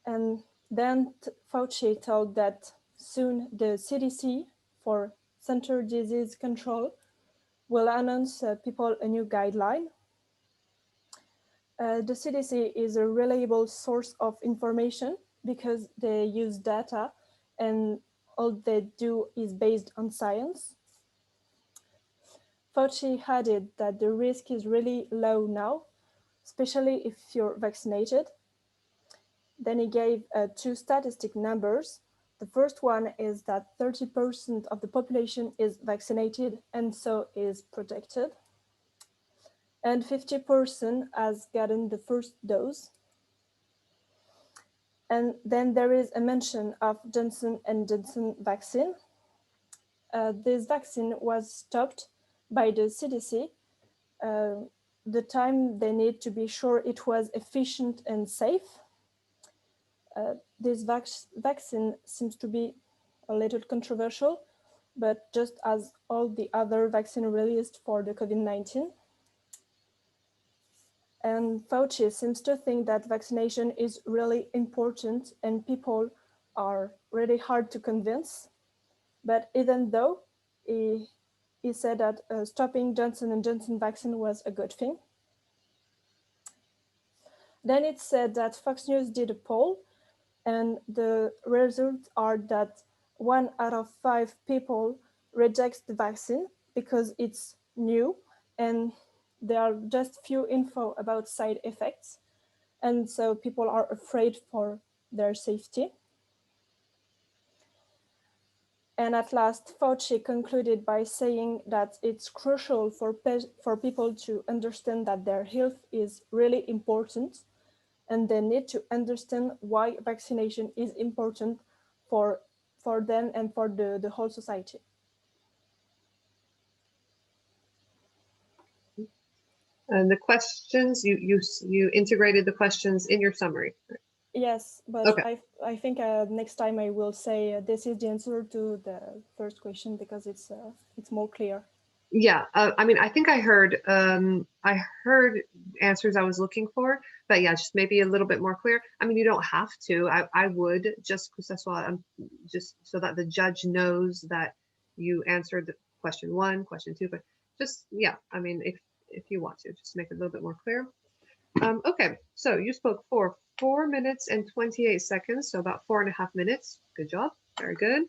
And then Fauci told that soon the CDC, for Center Disease Control, will announce people a new guideline. The CDC is a reliable source of information because they use data and all they do is based on science. Fauci added that the risk is really low now, especially if you're vaccinated. Then he gave two statistic numbers. The first one is that 30% of the population is vaccinated and so is protected. And 50% has gotten the first dose. And then there is a mention of Johnson & Johnson vaccine. This vaccine was stopped by the CDC the time they need to be sure it was efficient and safe. This vaccine seems to be a little controversial, but just as all the other vaccine released for the COVID-19. And Fauci seems to think that vaccination is really important and people are really hard to convince. But even though he said that stopping Johnson & Johnson vaccine was a good thing. Then it said that Fox News did a poll, and the results are that 1 out of 5 people rejects the vaccine because it's new and there are just few info about side effects. and so people are afraid for their safety. And at last, Fauci concluded by saying that it's crucial for people to understand that their health is really important, and they need to understand why vaccination is important for them and for the whole society. And the questions, you integrated the questions in your summary. Yes, but Okay. I think next time I will say this is the answer to the first question, because it's more clear. Yeah, I mean, I think I heard answers I was looking for, but yeah, just maybe a little bit more clear. I mean, you don't have to. I would, just because that's why I'm just so that the judge knows that you answered the question 1, question 2, but just, yeah, I mean, if you want to, just make it a little bit more clear. Okay, so you spoke for 4 minutes and 28 seconds, so about 4.5 minutes. Good job, very good.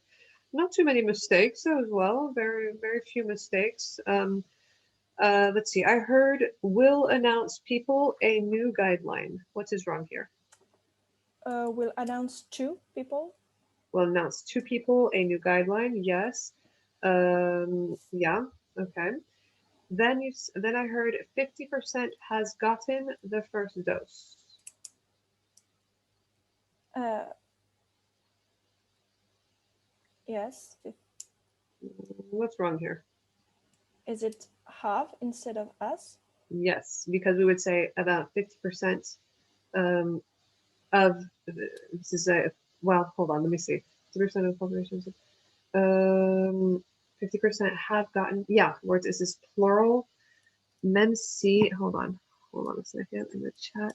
Not too many mistakes as well, very, very few mistakes. Let's see, I heard will announce people a new guideline. What is wrong here? We'll announce 2 people. Will announce 2 people a new guideline, yes. Yeah, okay. Then I heard 50% has gotten the first dose. Yes. What's wrong here? Is it have instead of us? Yes, because we would say about 50% of this is a, well, hold on, let me see. 50% of the population, 50% have gotten, yeah, words, is this plural? Même si, hold on a second in the chat.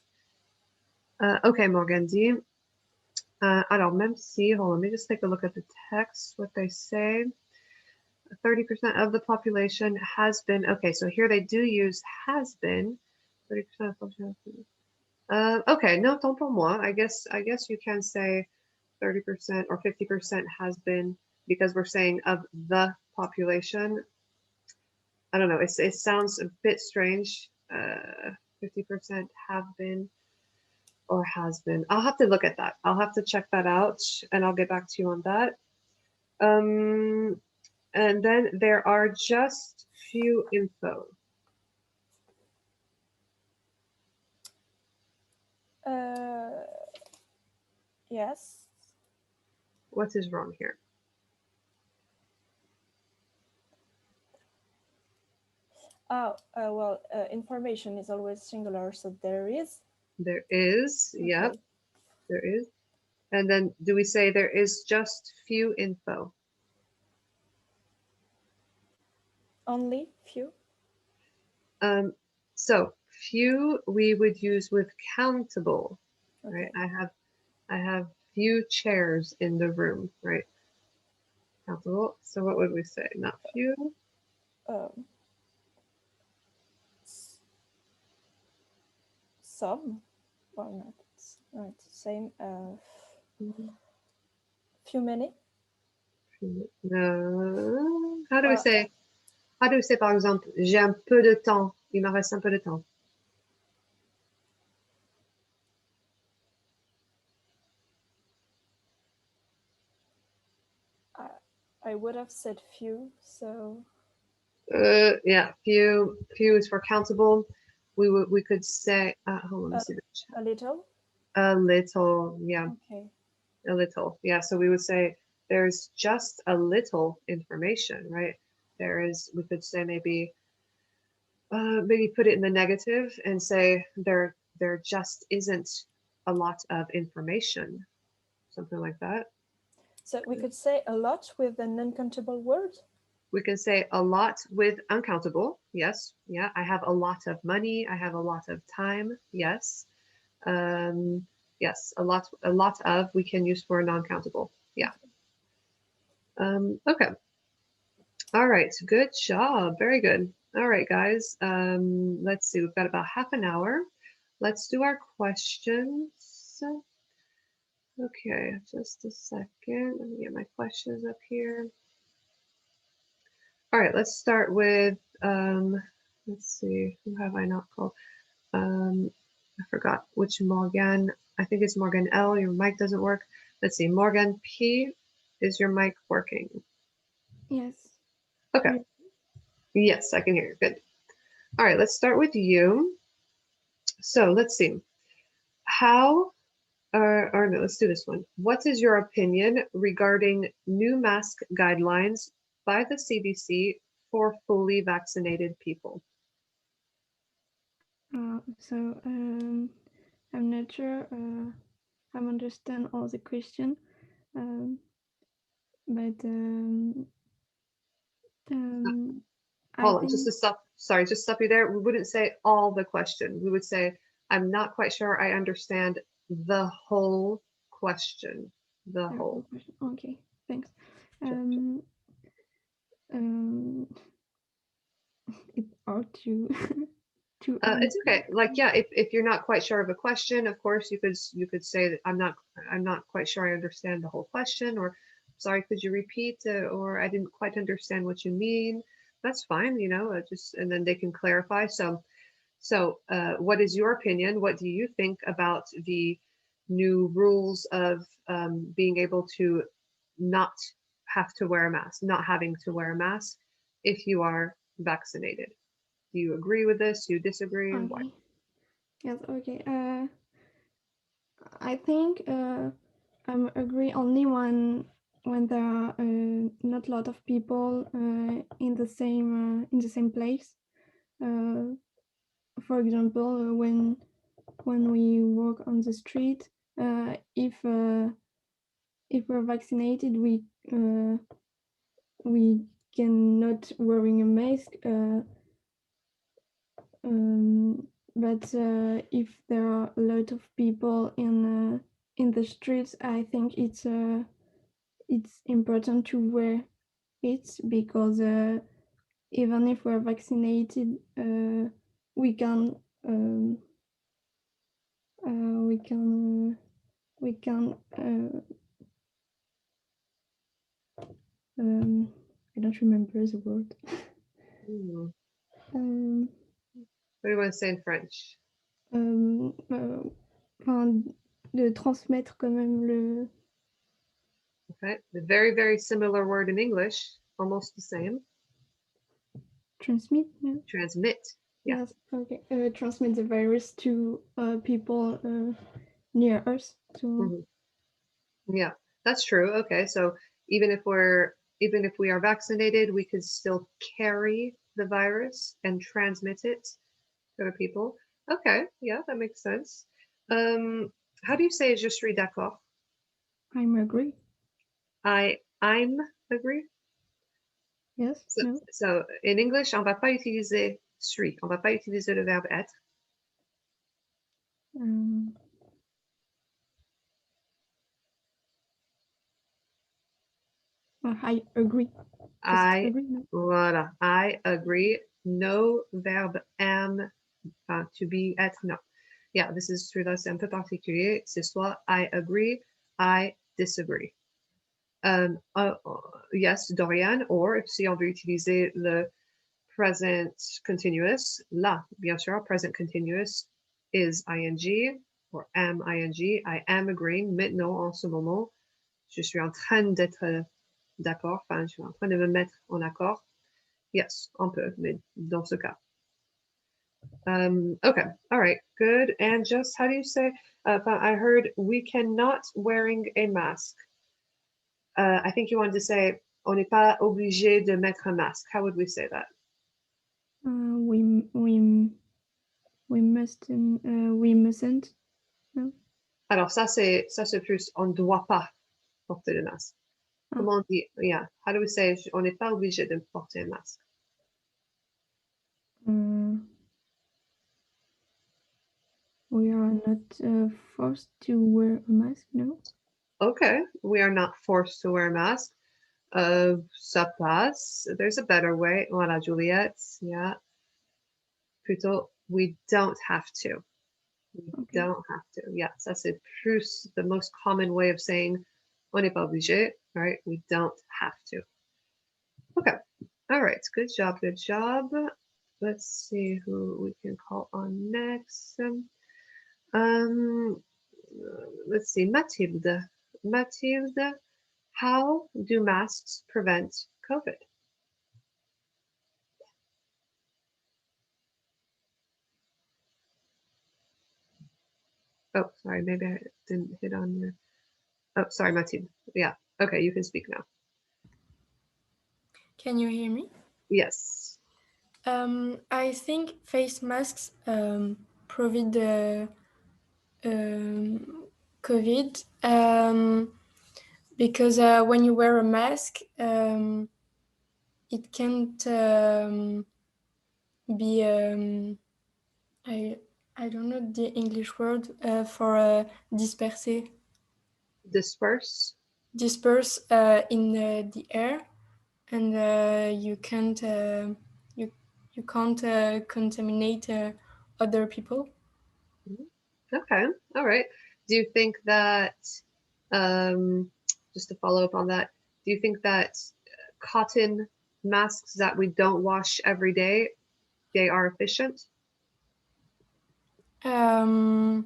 Okay, Morgandi. Alors, même si, hold on, let me just take a look at the text, what they say. 30% of the population has been, okay, so here they do use has been, 30% of the population. Okay, no, tant pour moi. I guess you can say 30% or 50% has been, because we're saying of the population. I don't know, it sounds a bit strange. 50% have been or has been. I'll have to look at that. I'll have to check that out and I'll get back to you on that. And then there are just few info. Yes. What is wrong here? Oh, well, information is always singular, so there is. There is, Okay. yep, there is. And then do we say there is just few info? Only few? So few we would use with countable, right? Okay. I have few chairs in the room, right? Countable. So what would we say? Not few. Some, or not? Right. Same. Few many. No. How do we say? How do we say, par exemple, j'ai un peu de temps. Il m'en reste un peu de temps. I would have said few, so. Yeah, few is for countable. We could say, hold on, let me see the chat. A little. A little, yeah. Okay. A little, yeah. So we would say there's just a little information, right? There is. We could say maybe put it in the negative and say there just isn't a lot of information, something like that. So we could say a lot with an uncountable word. We can say a lot with uncountable. Yes. Yeah. I have a lot of money. I have a lot of time. Yes. Yes. A lot of we can use for non-countable. Yeah. Okay. All right. Good job. Very good. All right, guys. Let's see. We've got about half an hour. Let's do our questions. Okay, just a second. Let me get my questions up here. All right, let's start with, let's see, who have I not called? I forgot which Morgan. I think it's Morgan L. Your mic doesn't work. Let's see. Morgan P. Is your mic working? Yes. Okay. Yes, I can hear you. Good. All right, let's start with you. So let's see. How, or no, let's do this one. What is your opinion regarding new mask guidelines by the CDC for fully vaccinated people? So I'm not sure I understand all the question, but I Hold on, think just to stop. Sorry, just stop you there. We wouldn't say all the question. We would say, I'm not quite sure I understand the whole question. The whole. okay, thanks. Sure. It's hard to to It's answer. okay. Like, yeah, if you're not quite sure of a question, of course you could say that I'm not quite sure I understand the whole question, or sorry, could you repeat, or I didn't quite understand what you mean. That's fine, just and then they can clarify. So, what is your opinion? What do you think about the new rules of being able to not have to wear a mask, not having to wear a mask if you are vaccinated? Do you agree with this? Do you disagree? Why? Okay. Yes. Okay. I think I'm agree only when there are not a lot of people in the same place. For example, when we walk on the street, if we're vaccinated, we cannot wearing a mask. But if there are a lot of people in the streets, I think it's important to wear it because even if we're vaccinated, we can we can we can I don't remember the word. Hmm. um, What do you want to say in French? Enfin, de transmettre quand même le. Okay, a very, very similar word in English, almost the same. Transmit? Yeah. Transmit. Yeah. Yes, okay. Transmit the virus to people near us. So Mhm. Yeah, that's true. Okay, so even if we are vaccinated, we could still carry the virus and transmit it to other people. Okay, yeah, that makes sense. How do you say je suis d'accord? I'm agree. I'm agree. Yes, So, no. so in English, on va pas utiliser suis, on va pas utiliser le verbe être. I agree. Just agree, no? Voilà, I agree. No verbe am, to be, être, no. Yeah, this is celui-là, c'est un peu particulier. C'est soit I agree, I disagree. Yes, Dorian, or si on veut utiliser le present continuous, là, bien sûr, present continuous is ing or am ing. I am agreeing. Maintenant, en ce moment, je suis en train d'être d'accord. Enfin, je suis en train de me mettre en accord. Yes, on peut, mais dans ce cas. Okay, all right, good. And just how do you say? I heard we cannot wearing a mask. I think you wanted to say on n'est pas obligé de mettre un masque. How would we say that? We mustn't. No. Alors ça c'est plus on ne doit pas porter le masque. Comment on dit? Yeah, how do we say on n'est pas obligé de porter un masque? We are not forced to wear a mask, no? Okay, we are not forced to wear a mask. Ça passe. There's a better way. Voilà, Juliette. Yeah. Plutôt, we don't have to. We don't have to. Yeah, ça c'est plus the most common way of saying on n'est pas obligé, right? We don't have to. Okay. All right. Good job. Good job. Let's see who we can call on next. Let's see, Mathilde. Mathilde, how do masks prevent COVID? Oh, sorry, maybe I didn't hit on your. Oh, sorry, Mathilde. Yeah, okay, you can speak now. Can you hear me? Yes. I think face masks prevent COVID because when you wear a mask, it can't be I I don't know the English word for disperse Disperse in the air, and you can't you can't contaminate other people. Okay, all right. Do you think that, just to follow up on that, do you think that cotton masks that we don't wash every day, they are efficient? I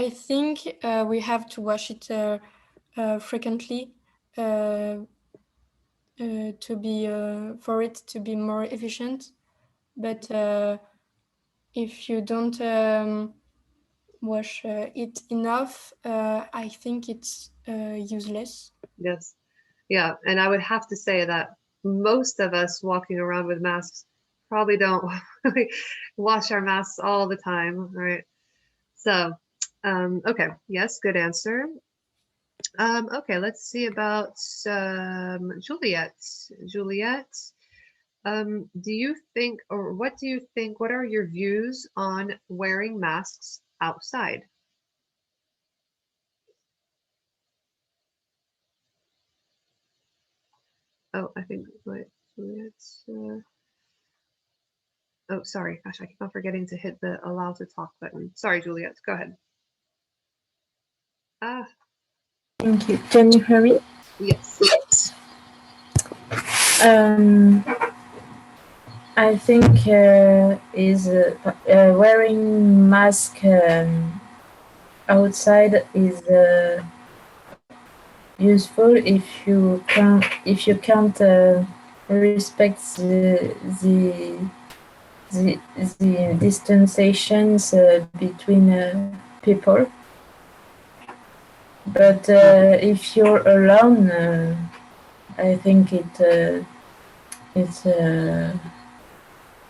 think we have to wash it frequently to be for it to be more efficient. But if you don't wash it enough, I think it's useless. Yes. Yeah, and I would have to say that most of us walking around with masks probably don't wash our masks all the time, right? So, okay, yes, good answer. Okay, let's see about Juliet. Juliet, do you think, or what do you think, what are your views on wearing masks outside? Oh, I think, wait, Juliet's, oh, sorry, gosh, I keep on forgetting to hit the allow to talk button. Sorry, Juliet, go ahead. Ah, Thank you. Can you hear me? yes. Um, I think is wearing mask outside is useful if you can't respect the distances between people. But if you're alone, I think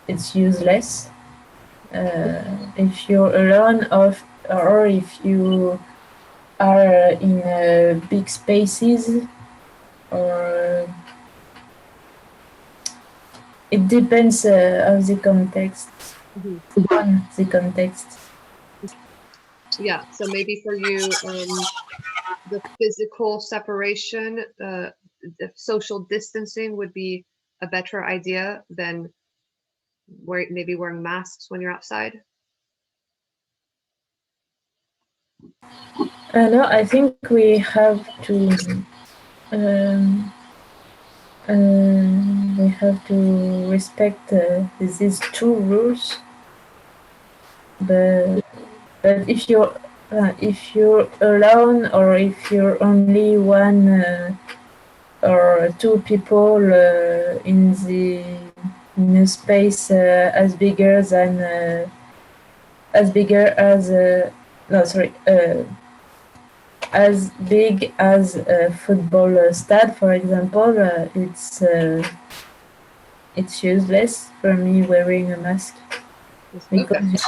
it's useless. If you're alone, or if you are in big spaces, or it depends on the context. On the context. Yeah, so maybe for you, the physical separation, the social distancing would be a better idea than maybe wearing masks when you're outside. No, I think we have to respect these two rules. But if you're alone, or if you're only one or two people in a space as bigger as no, sorry, as big as a football stad, for example, it's useless for me wearing a mask, because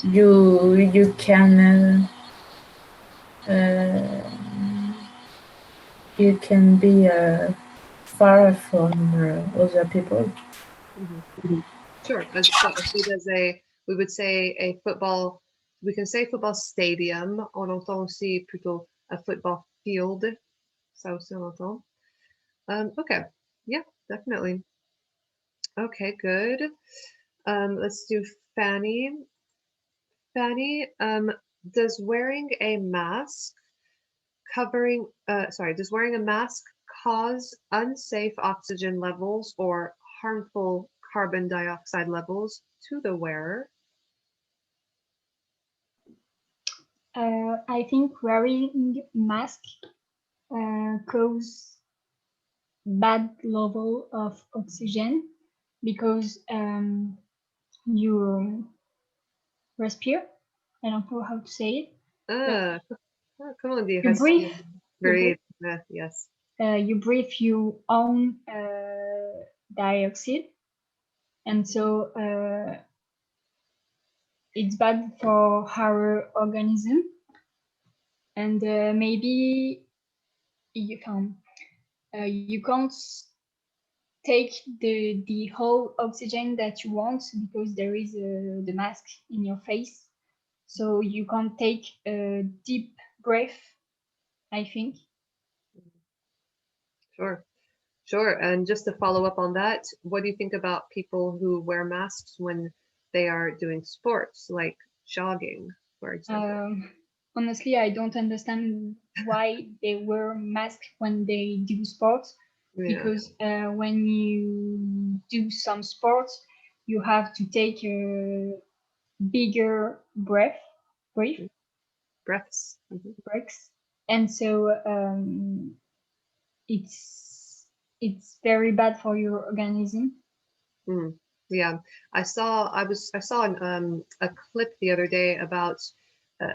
you can you can be far from other people. Sure, as big as we would say a football, we can say football stadium, on entend aussi plutôt a football field, ça aussi on entend. Okay, yeah, definitely. Okay, good. Let's do Fanny. Fanny, does wearing a mask does wearing a mask cause unsafe oxygen levels or harmful carbon dioxide levels to the wearer? I think wearing mask cause bad level of oxygen because you respire. I don't know how to say it. Ah, comment dire You breathe. Very, yes. You breathe your own dioxide, and so it's bad for our organism. And maybe you can't take the whole oxygen that you want because there is the mask in your face, so you can't take a deep breath, I think. Sure. And just to follow up on that, what do you think about people who wear masks when they are doing sports, like jogging, for example? Honestly, I don't understand why they wear masks when they do sports, because when you do some sports, you have to take a bigger breaths, and so it's very bad for your organism. Yeah, I saw a clip the other day about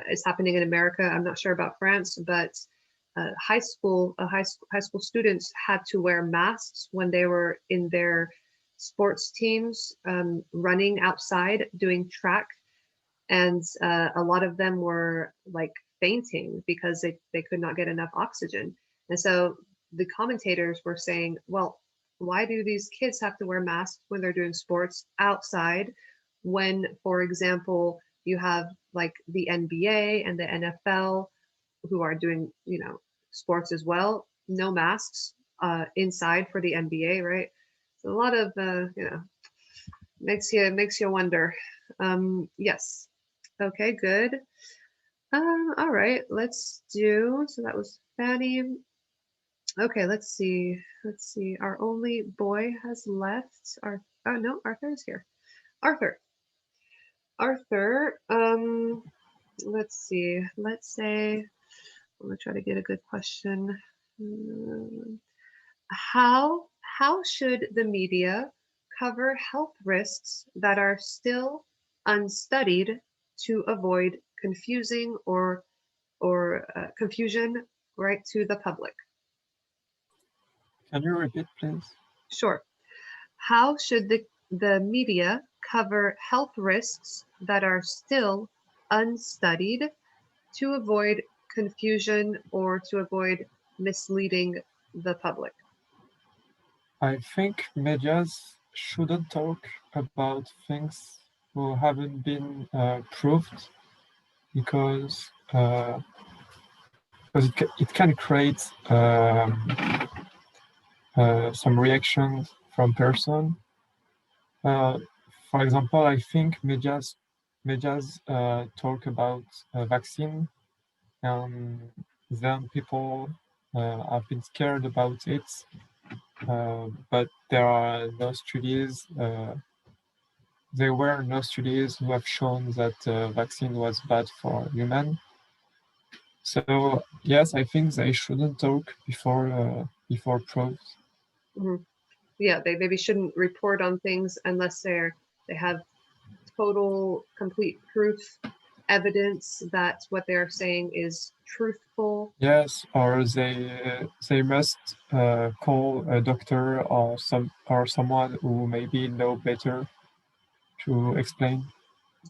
it's happening in America. I'm not sure about France, but high school students had to wear masks when they were in their sports teams, running outside doing track, and a lot of them were like fainting because they could not get enough oxygen. And so the commentators were saying, well, why do these kids have to wear masks when they're doing sports outside when, for example, you have like the NBA and the NFL who are doing, sports as well, no masks inside for the NBA, right? So a lot of, makes you wonder. Yes. Okay, good. All right, let's do, so that was Fanny. Okay, let's see. Our only boy has left. Oh no, Arthur is here. Arthur. Let's see. Let's say, I'm gonna try to get a good question. How should the media cover health risks that are still unstudied to avoid confusing or confusion, right, to the public? Can you repeat, please? Sure. How should the media cover health risks that are still unstudied to avoid confusion or to avoid misleading the public? I think medias shouldn't talk about things who haven't been proved because it can create some reactions from person. For example, I think medias talk about vaccine, and then people have been scared about it. But there are no studies. There were no studies who have shown that vaccine was bad for human. So yes, I think they shouldn't talk before proofs. Yeah, they maybe shouldn't report on things unless they have total, complete proof, evidence that what they're saying is truthful. Yes, or they must call a doctor or someone who maybe know better to explain.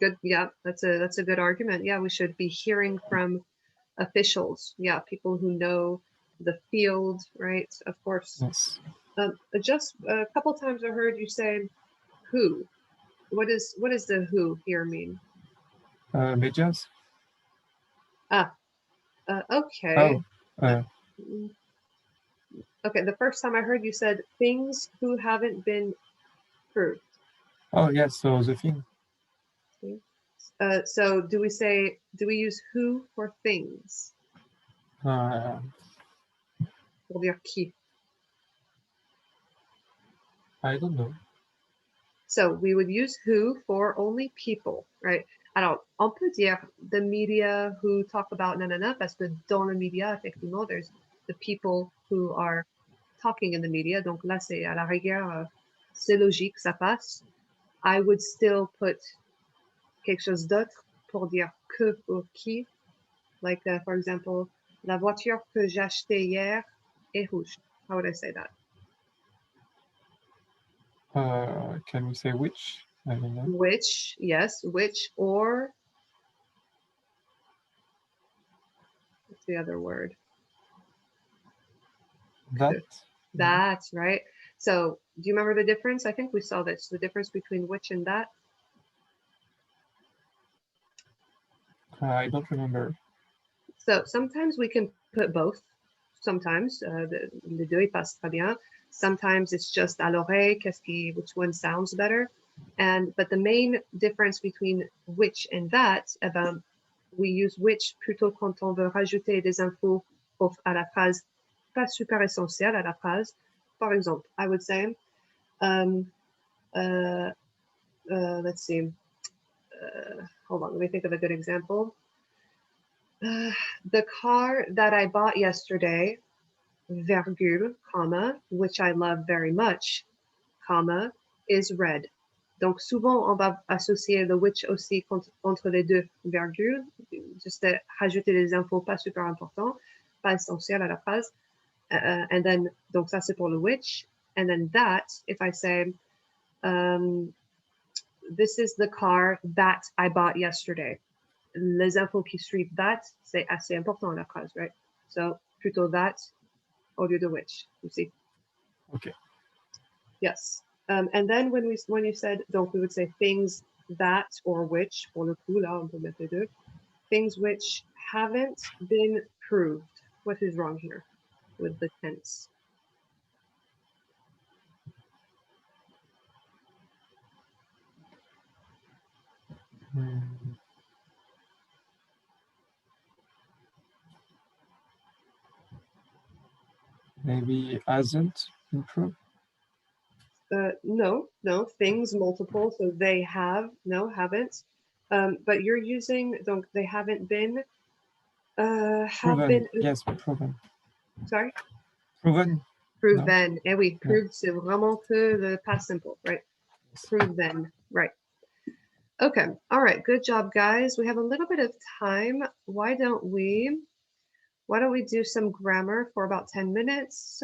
Good. Yeah, that's a good argument. Yeah, we should be hearing from officials. Yeah, people who know the field, right? Of course. Yes. Just a couple times I heard you say "who." What is the "who" here mean? Medias. Okay. Oh. Okay, the first time I heard you said things who haven't been proved. Oh yes, so the thing. So do we use who for things? Pour dire qui. I don't know. So we would use who for only people, right? Alors, on peut dire the media who talk about nanana, parce que dans le media, effectivement, there's the people who are talking in the media. Donc là, c'est à la rigueur, c'est logique, ça passe. I would still put quelque chose d'autre pour dire que ou qui. Like, for example, la voiture que j'ai achetée hier est rouge. How would I say that? Can we say which? I don't know. Which, yes, which, or what's the other word? That. That, right? So do you remember the difference? I think we saw this, the difference between which and that. I don't remember. So sometimes we can put both. Sometimes les deux ils passent très bien. Sometimes it's just à l'oreille, which one sounds better. But the main difference between which and that, eh ben, we use which plutôt quand on veut rajouter des infos à la phrase pas super essentielle à la phrase. Par exemple, I would say, let's see, hold on, let me think of a good example. The car that I bought yesterday, virgule, comma, which I love very much, comma, is red. Donc souvent, on va associer le which aussi entre les deux virgules, juste rajouter des infos pas super importants, pas essentielles à la phrase. And then, donc ça c'est pour le which. And then that, if I say, this is the car that I bought yesterday. Les infos qui suivent that, c'est assez important à la phrase, right? So plutôt that au lieu de which, you see? Okay. Yes. And then when you said, donc we would say things that or which, pour le coup, là, on peut mettre les deux. Things which haven't been proved. What is wrong here with the tense? Maybe hasn't improved. No, things multiple. So they have, no, haven't. But you're using, donc they haven't been, have Proven. been. Yes, proven. Sorry? Proven. Proven. Eh oui, Yeah. proved, c'est vraiment que le past simple, right? Proven, right. Okay, all right, good job, guys. We have a little bit of time. Why don't we do some grammar for about 10 minutes?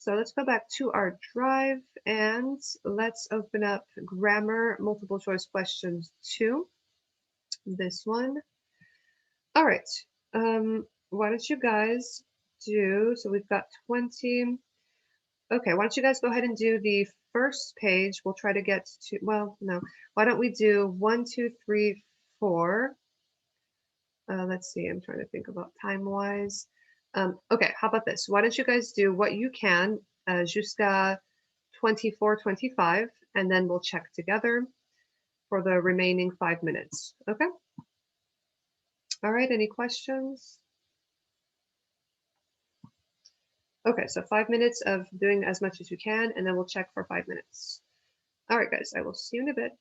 So let's go back to our drive and let's open up grammar multiple choice questions 2. This one. All right. Why don't you guys do, so we've got 20. Okay, why don't you guys go ahead and do the first page. We'll try to get to, well, no. Why don't we do 1, 2, 3, 4. Let's see, I'm trying to think about time-wise. Okay, how about this? Why don't you guys do what you can, jusqu'à 24, 25, and then we'll check together for the remaining 5 minutes, okay? All right, any questions? Okay, so 5 minutes of doing as much as you can, and then we'll check for 5 minutes. All right, guys, I will see you in a bit.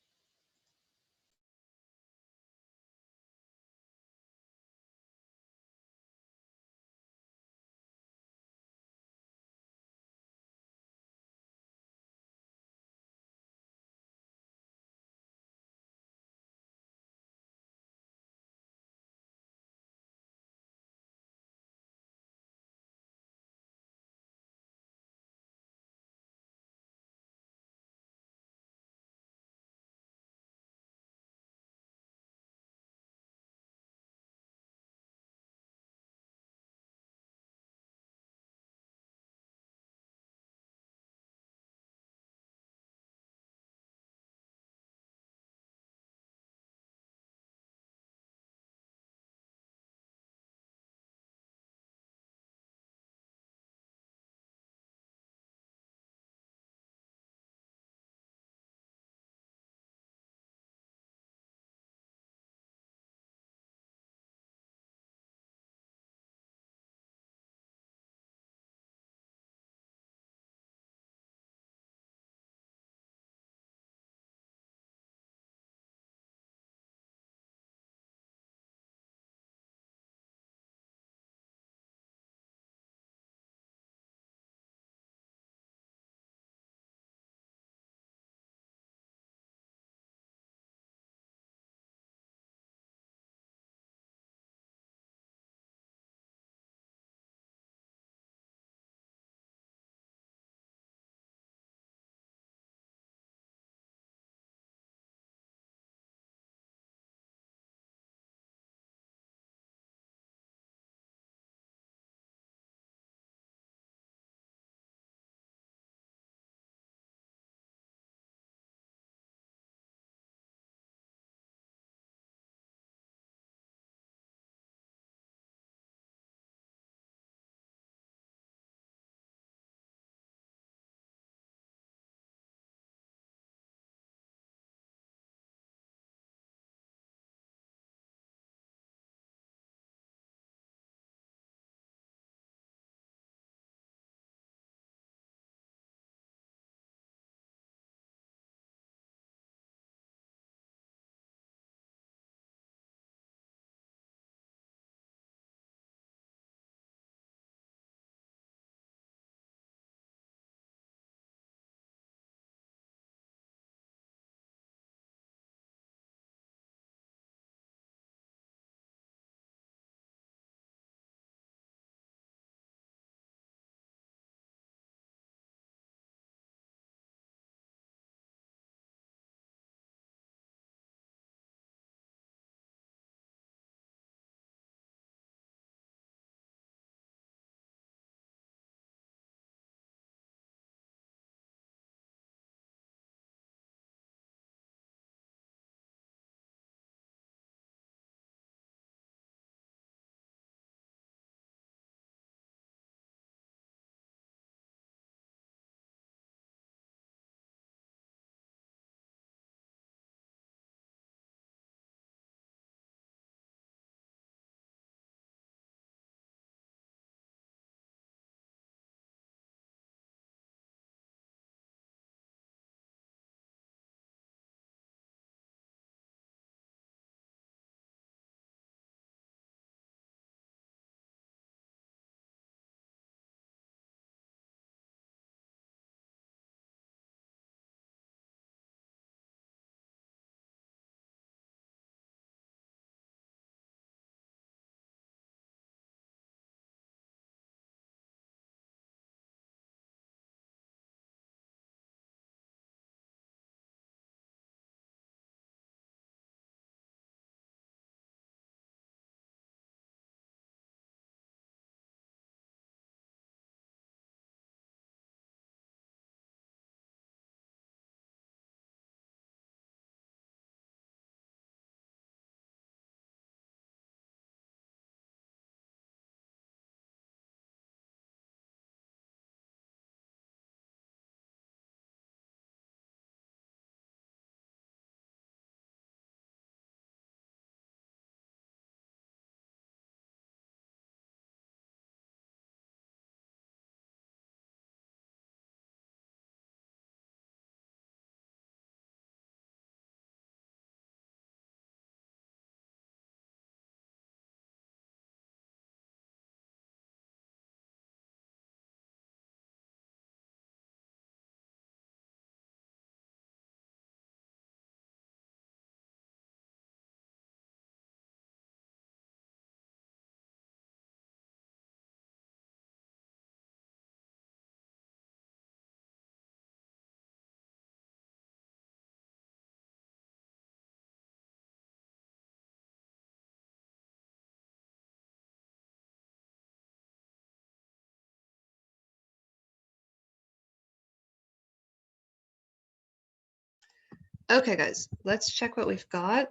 Okay, guys, let's check what we've got.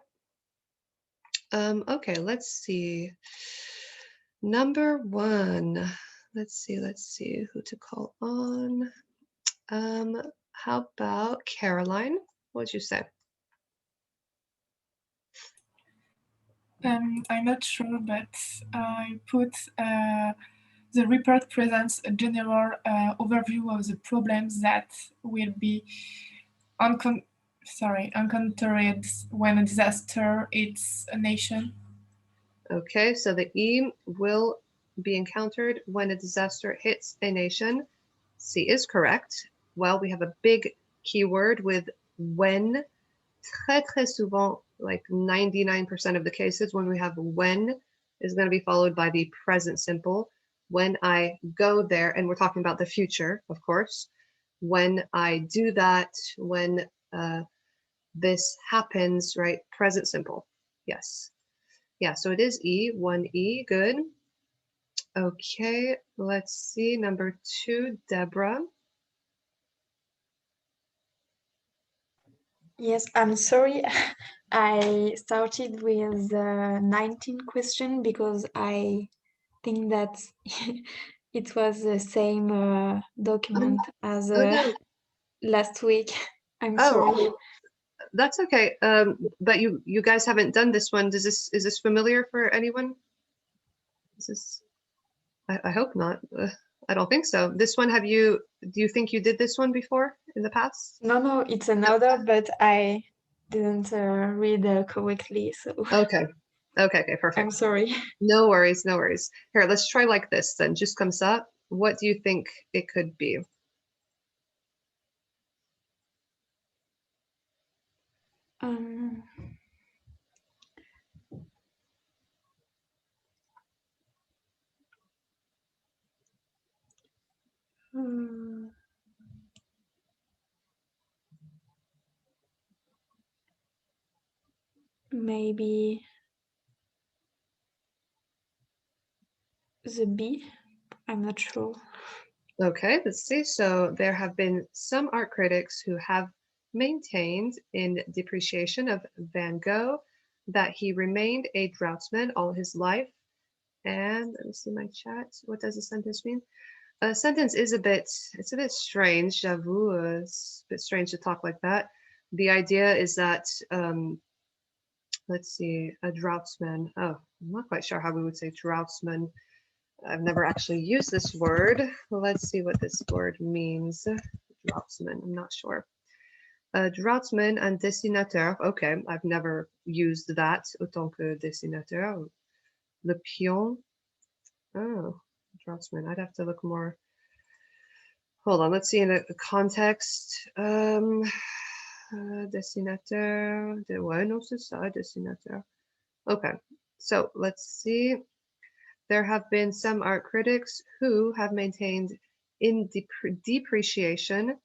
Okay, let's see. Number 1. Let's see who to call on. How about Caroline? What'd you say? I'm not sure, but I put the report presents a general overview of the problems that will be encountered when a disaster hits a nation. Okay, so the E will be encountered when a disaster hits a nation. C is correct. Well, we have a big keyword with when. Très souvent, like 99% of the cases, when we have when is going to be followed by the present simple. When I go there, and we're talking about the future, of course. When I do that, when this happens, right? Present simple. Yes. Yeah, so it is E, 1E, good. Okay, let's see, number 2, Deborah. Yes, I'm sorry. I started with the 19th question because I think that it was the same document as Oh, no. last week. I'm Oh, sorry. that's okay. But you guys haven't done this one. Is this familiar for anyone? Is this? I hope not. I don't think so. This one, do you think you did this one before in the past? No, it's another, but I didn't read correctly, so Okay, I'm perfect. sorry. No worries, no worries. Here, let's try like this then. Just comes up. What do you think it could be? Maybe the B. I'm not sure. Okay, let's see. So there have been some art critics who have maintained in Depreciation of Van Gogh that he remained a draughtsman all his life. And let me see my chat. What does the sentence mean? A sentence is it's a bit strange, j'avoue. It's a bit strange to talk like that. The idea is that, let's see, a draughtsman. Oh, I'm not quite sure how we would say draughtsman. I've never actually used this word. Let's see what this word means. Draughtsman, I'm not sure. Draughtsman and dessinateur. Okay, I've never used that. Autant que dessinateur. Le pion. Oh, draughtsman. I'd have to look more. Hold on, let's see in the context. Dessinateur. Ouais, non, c'est ça, dessinateur. Okay, so let's see. There have been some art critics who have maintained in Depreciation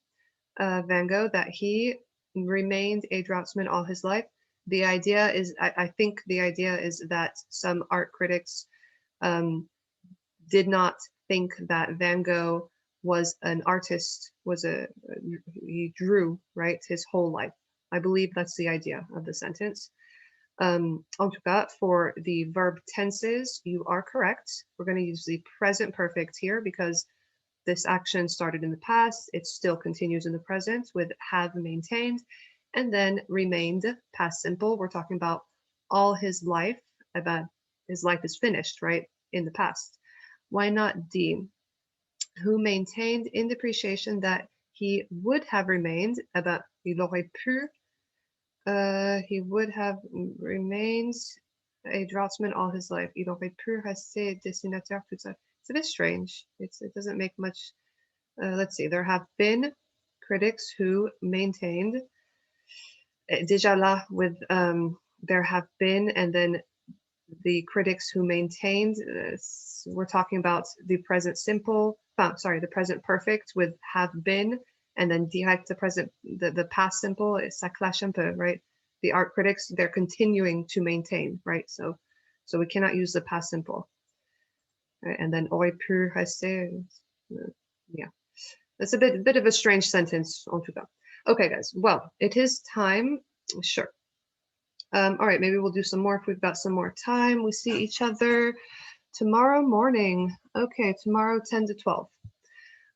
Van Gogh that he remained a draughtsman all his life. The idea is, I think the idea is that some art critics did not think that Van Gogh was an artist, he drew, right, his whole life. I believe that's the idea of the sentence. En tout cas, for the verb tenses, you are correct. We're going to use the present perfect here because this action started in the past. It still continues in the present with have maintained, and then remained, past simple. We're talking about all his life, about his life is finished, right, in the past. Why not D? Who maintained in Depreciation that he would have remained, about il aurait pu, he would have remained a draughtsman all his life. Il aurait pu rester dessinateur toute sa. It's a bit strange. It doesn't make much. Let's see. There have been critics who maintained. Déjà là with there have been, and then the critics who maintained. We're talking about the present simple. The present perfect with have been, and then direct the present, the past simple, ça clash un peu, right? The art critics, they're continuing to maintain, right? So we cannot use the past simple. Right? And then aurait pu rester, yeah. That's a bit of a strange sentence, en tout cas. Okay, guys. Well, it is time. Sure. All right, maybe we'll do some more if we've got some more time. We see each other tomorrow morning. Okay, tomorrow 10 to 12.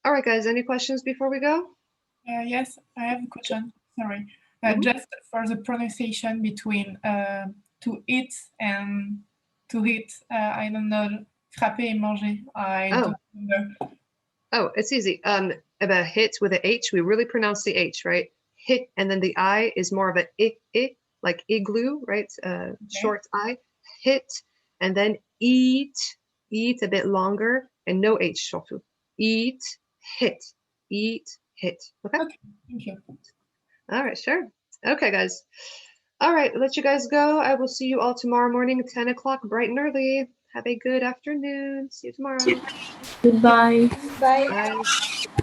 All right, guys, any questions before we go? Yes, I have a question. Sorry. Mhm. Just for the pronunciation between to eat and to hit. I don't know. Frapper et manger. I Oh. don't know. Oh, it's easy. About hit with a H, we really pronounce the H, right? Hit, and then the I is more of a I, like igloo, right? Short I. Hit, and then eat a bit longer, and no H, surtout. Eat, hit, eat, hit. Okay? Okay, thank you. All right, sure. Okay, guys. All right, let you guys go. I will see you all tomorrow morning at 10 o'clock, bright and early. Have a good afternoon. See you tomorrow. Goodbye. Bye. Bye.